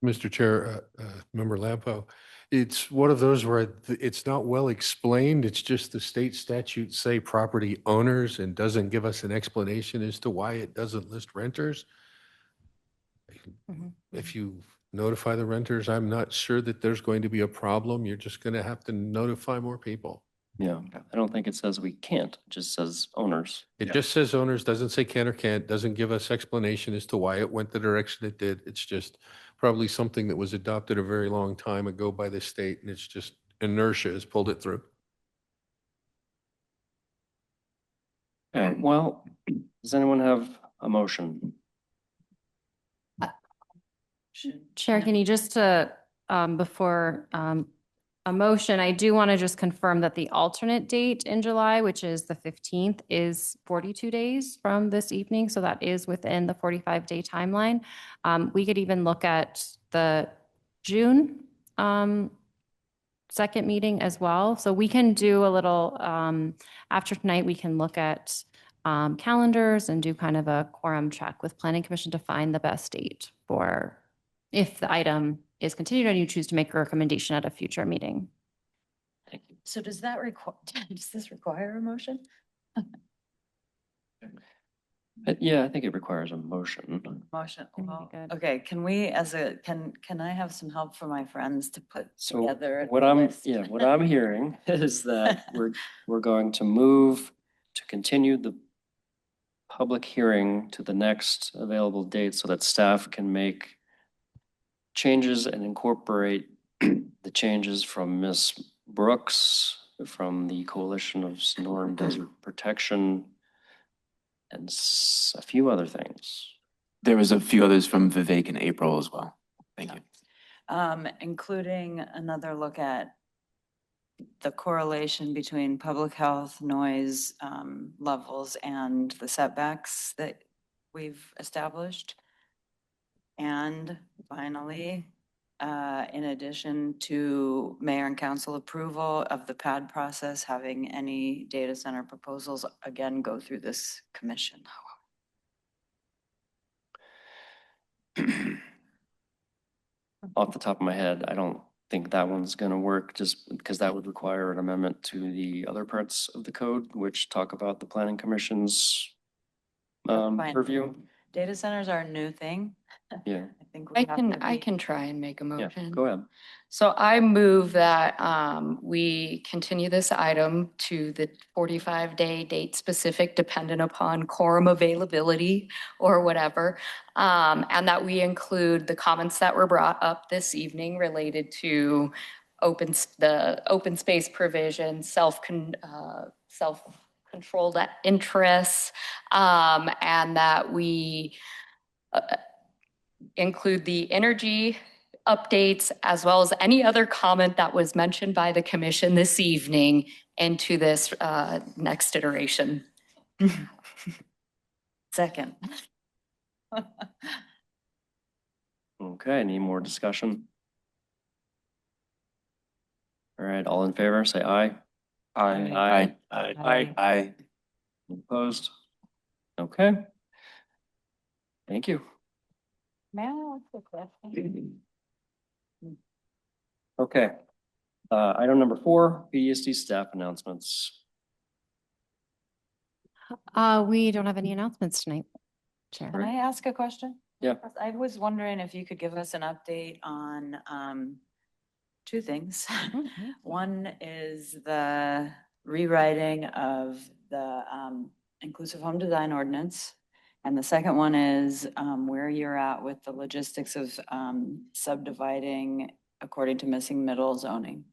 Mr. Chair, Member Lampo, it's one of those where it's not well explained. It's just the state statutes say property owners and doesn't give us an explanation as to why it doesn't list renters. If you notify the renters, I'm not sure that there's going to be a problem. You're just going to have to notify more people. Yeah, I don't think it says we can't, it just says owners. It just says owners, doesn't say can or can't, doesn't give us explanation as to why it went the direction it did. It's just probably something that was adopted a very long time ago by the state, and it's just inertia has pulled it through. Okay, well, does anyone have a motion? Chair, can you just before a motion, I do want to just confirm that the alternate date in July, which is the 15th, is 42 days from this evening. So that is within the 45-day timeline. We could even look at the June second meeting as well. So we can do a little, after tonight, we can look at calendars and do kind of a quorum check with Planning Commission to find the best date for if the item is continued and you choose to make a recommendation at a future meeting. So does that require, does this require a motion? Yeah, I think it requires a motion. Motion, well, good. okay, can we can I have some help from my friends to put So together? what the I'm, list? yeah, what I'm hearing is that we're going to move to continue the public hearing to the next available date so that staff can make changes and incorporate the changes from Ms. Brooks, from the Coalition of Sonoran Desert Protection, and a few other things. There was a few others from Vivek in April as well. Thank you. Including another look at the correlation between public health, noise levels, and the setbacks that we've established. And finally, in addition to mayor and council approval of the PAD process, having any data center proposals again go through this commission. Off the top of my head, I don't think that one's gonna work just because that would require an amendment to the other parts of the code, which talk about the planning commission's Fine. purview. Data centers are a new thing. Yeah, I think I can try and make a yeah, motion. go ahead. So I move that we continue this item to the 45-day date specific, dependent upon quorum availability or whatever. And that we include the comments that were brought up this evening related to the open space provision, self-controlled interests, and that we include the energy updates as well as any other comment that was mentioned by the commission this evening into this next iteration. Second. Okay, any more discussion? All right, all in favor, say aye. Aye. Aye. Opposed? Okay. Thank you. May I ask a question? Okay. Item number 4, PDSD staff announcements. We don't have any announcements tonight, Chair. Can I ask a question? Yeah. I was wondering if you could give us an update on two things. One is the rewriting of the inclusive home design ordinance. And the second one is where you're at with the logistics of subdividing according to missing middle zoning.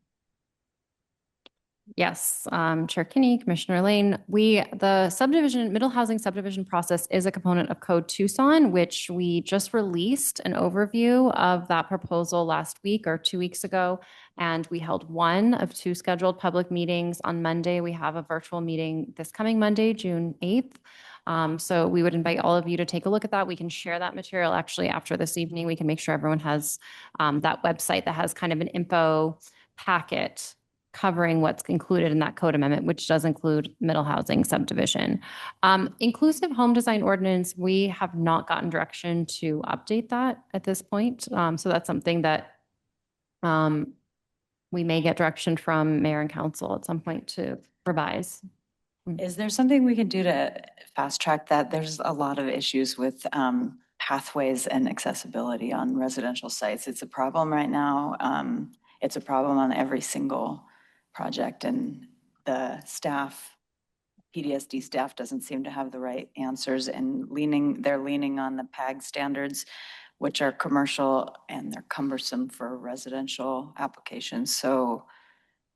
Yes, Chair Kinney, Commissioner Lane, the subdivision, middle housing subdivision process is a component of Code Tucson, which we just released an overview of that proposal last week or 2 weeks ago. And we held one of 2 scheduled public meetings on Monday. We have a virtual meeting this coming Monday, June 8th. So we would invite all of you to take a look at that. We can share that material actually after this evening. We can make sure everyone has that website that has kind of an info packet covering what's included in that code amendment, which does include middle housing subdivision. Inclusive home design ordinance, we have not gotten direction to update that at this point. So that's something that we may get direction from mayor and council at some point to revise. Is there something we can do to fast track that? There's a lot of issues with pathways and accessibility on residential sites. It's a problem right now. It's a problem on every single project, and the staff, PDSD staff, doesn't seem to have the right answers, and they're leaning on the PAG standards, which are commercial and they're cumbersome for residential applications. So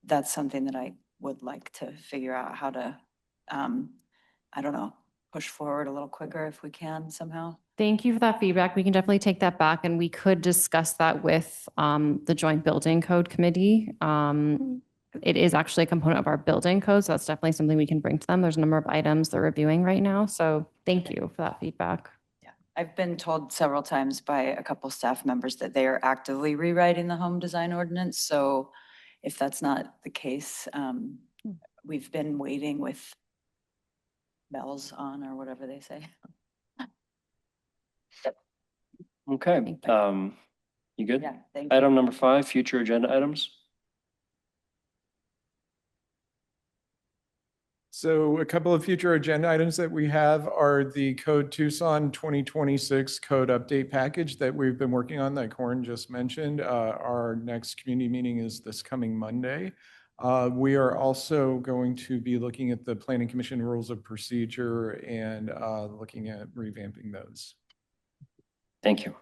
that's something that I would like to figure out how to, I don't know, push forward a little quicker if we can somehow. Thank you for that feedback. We can definitely take that back and we could discuss that with the Joint Building Code Committee. It is actually a component of our building code, so that's definitely something we can bring to them. There's a number of items they're reviewing right now, so thank you for that feedback. Yeah, I've been told several times by a couple staff members that they are actively rewriting the home design ordinance. So if that's not the case, we've been waiting with bells on or whatever they say. Okay, you good? Yeah, thank you. Item number 5, future agenda items. So a couple of future agenda items that we have are the Code Tucson 2026 code update package that we've been working on that Corin just mentioned. Our next community meeting is this coming Monday. We are also going to be looking at the Planning Commission rules of procedure and looking at revamping those. Thank you.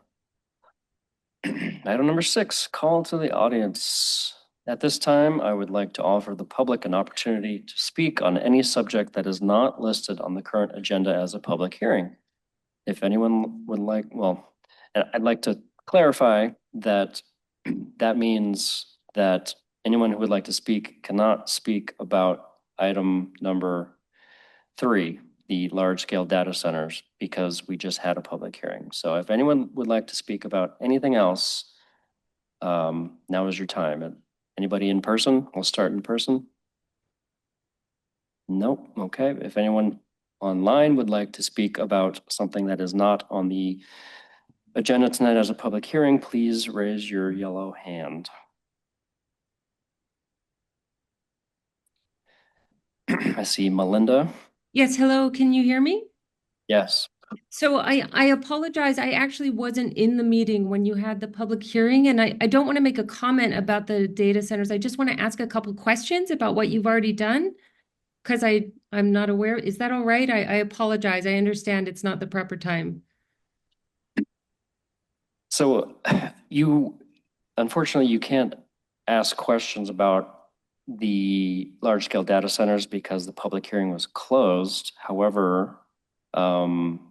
Item number 6, call to the audience. At this time, I would like to offer the public an opportunity to speak on any subject that is not listed on the current agenda as a public hearing. If anyone would like, well, I'd like to clarify that that means that anyone who would like to speak cannot speak about item number 3, the large-scale data centers, because we just had a public hearing. So if anyone would like to speak about anything else, now is your time. Anybody in person? We'll start in person. Nope. Okay. If anyone online would like to speak about something that is not on the agenda tonight as a public hearing, please raise your yellow hand. I see Melinda. Yes, hello, can you hear me? Yes. So I apologize, I actually wasn't in the meeting when you had the public hearing, and I don't want to make a comment about the data centers. I just want to ask a couple questions about what you've already done, because I'm not aware. Is that all right? I apologize. I understand it's not the proper time. So unfortunately, you can't ask questions about the large-scale data centers because the public hearing was closed. However, I'm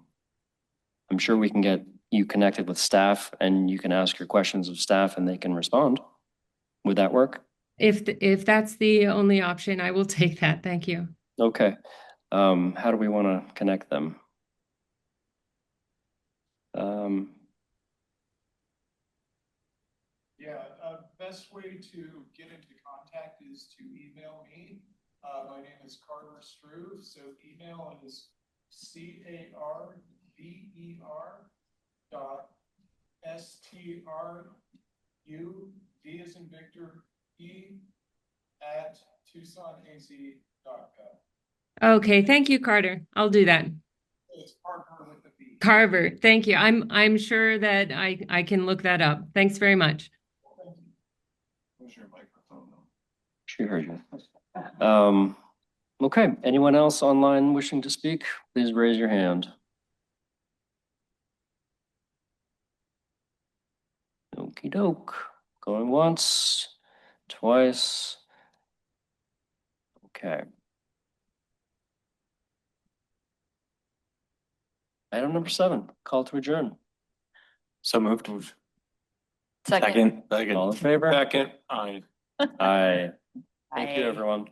sure we can get you connected with staff and you can ask your questions of staff and they can respond. Would that work? If that's the only option, I will take that. Thank you. Okay. How do we want to connect them? Yeah, best way to get into contact is to email me. My name is Carver Struve, so email is carver.stru, V as in Victor, @tucsonaz.gov. Okay, thank you, Carter. I'll do that. It's Carver with a B. Carver, thank you. I'm sure that I can look that up. Thanks very much. She heard you. Okay, anyone else online wishing to speak? Please raise your hand. Okey doke. Going once, twice. Okay. Item number 7, call to adjourn. So moved. Second. All in favor? Second, aye. Aye. Thank you, Aye. everyone.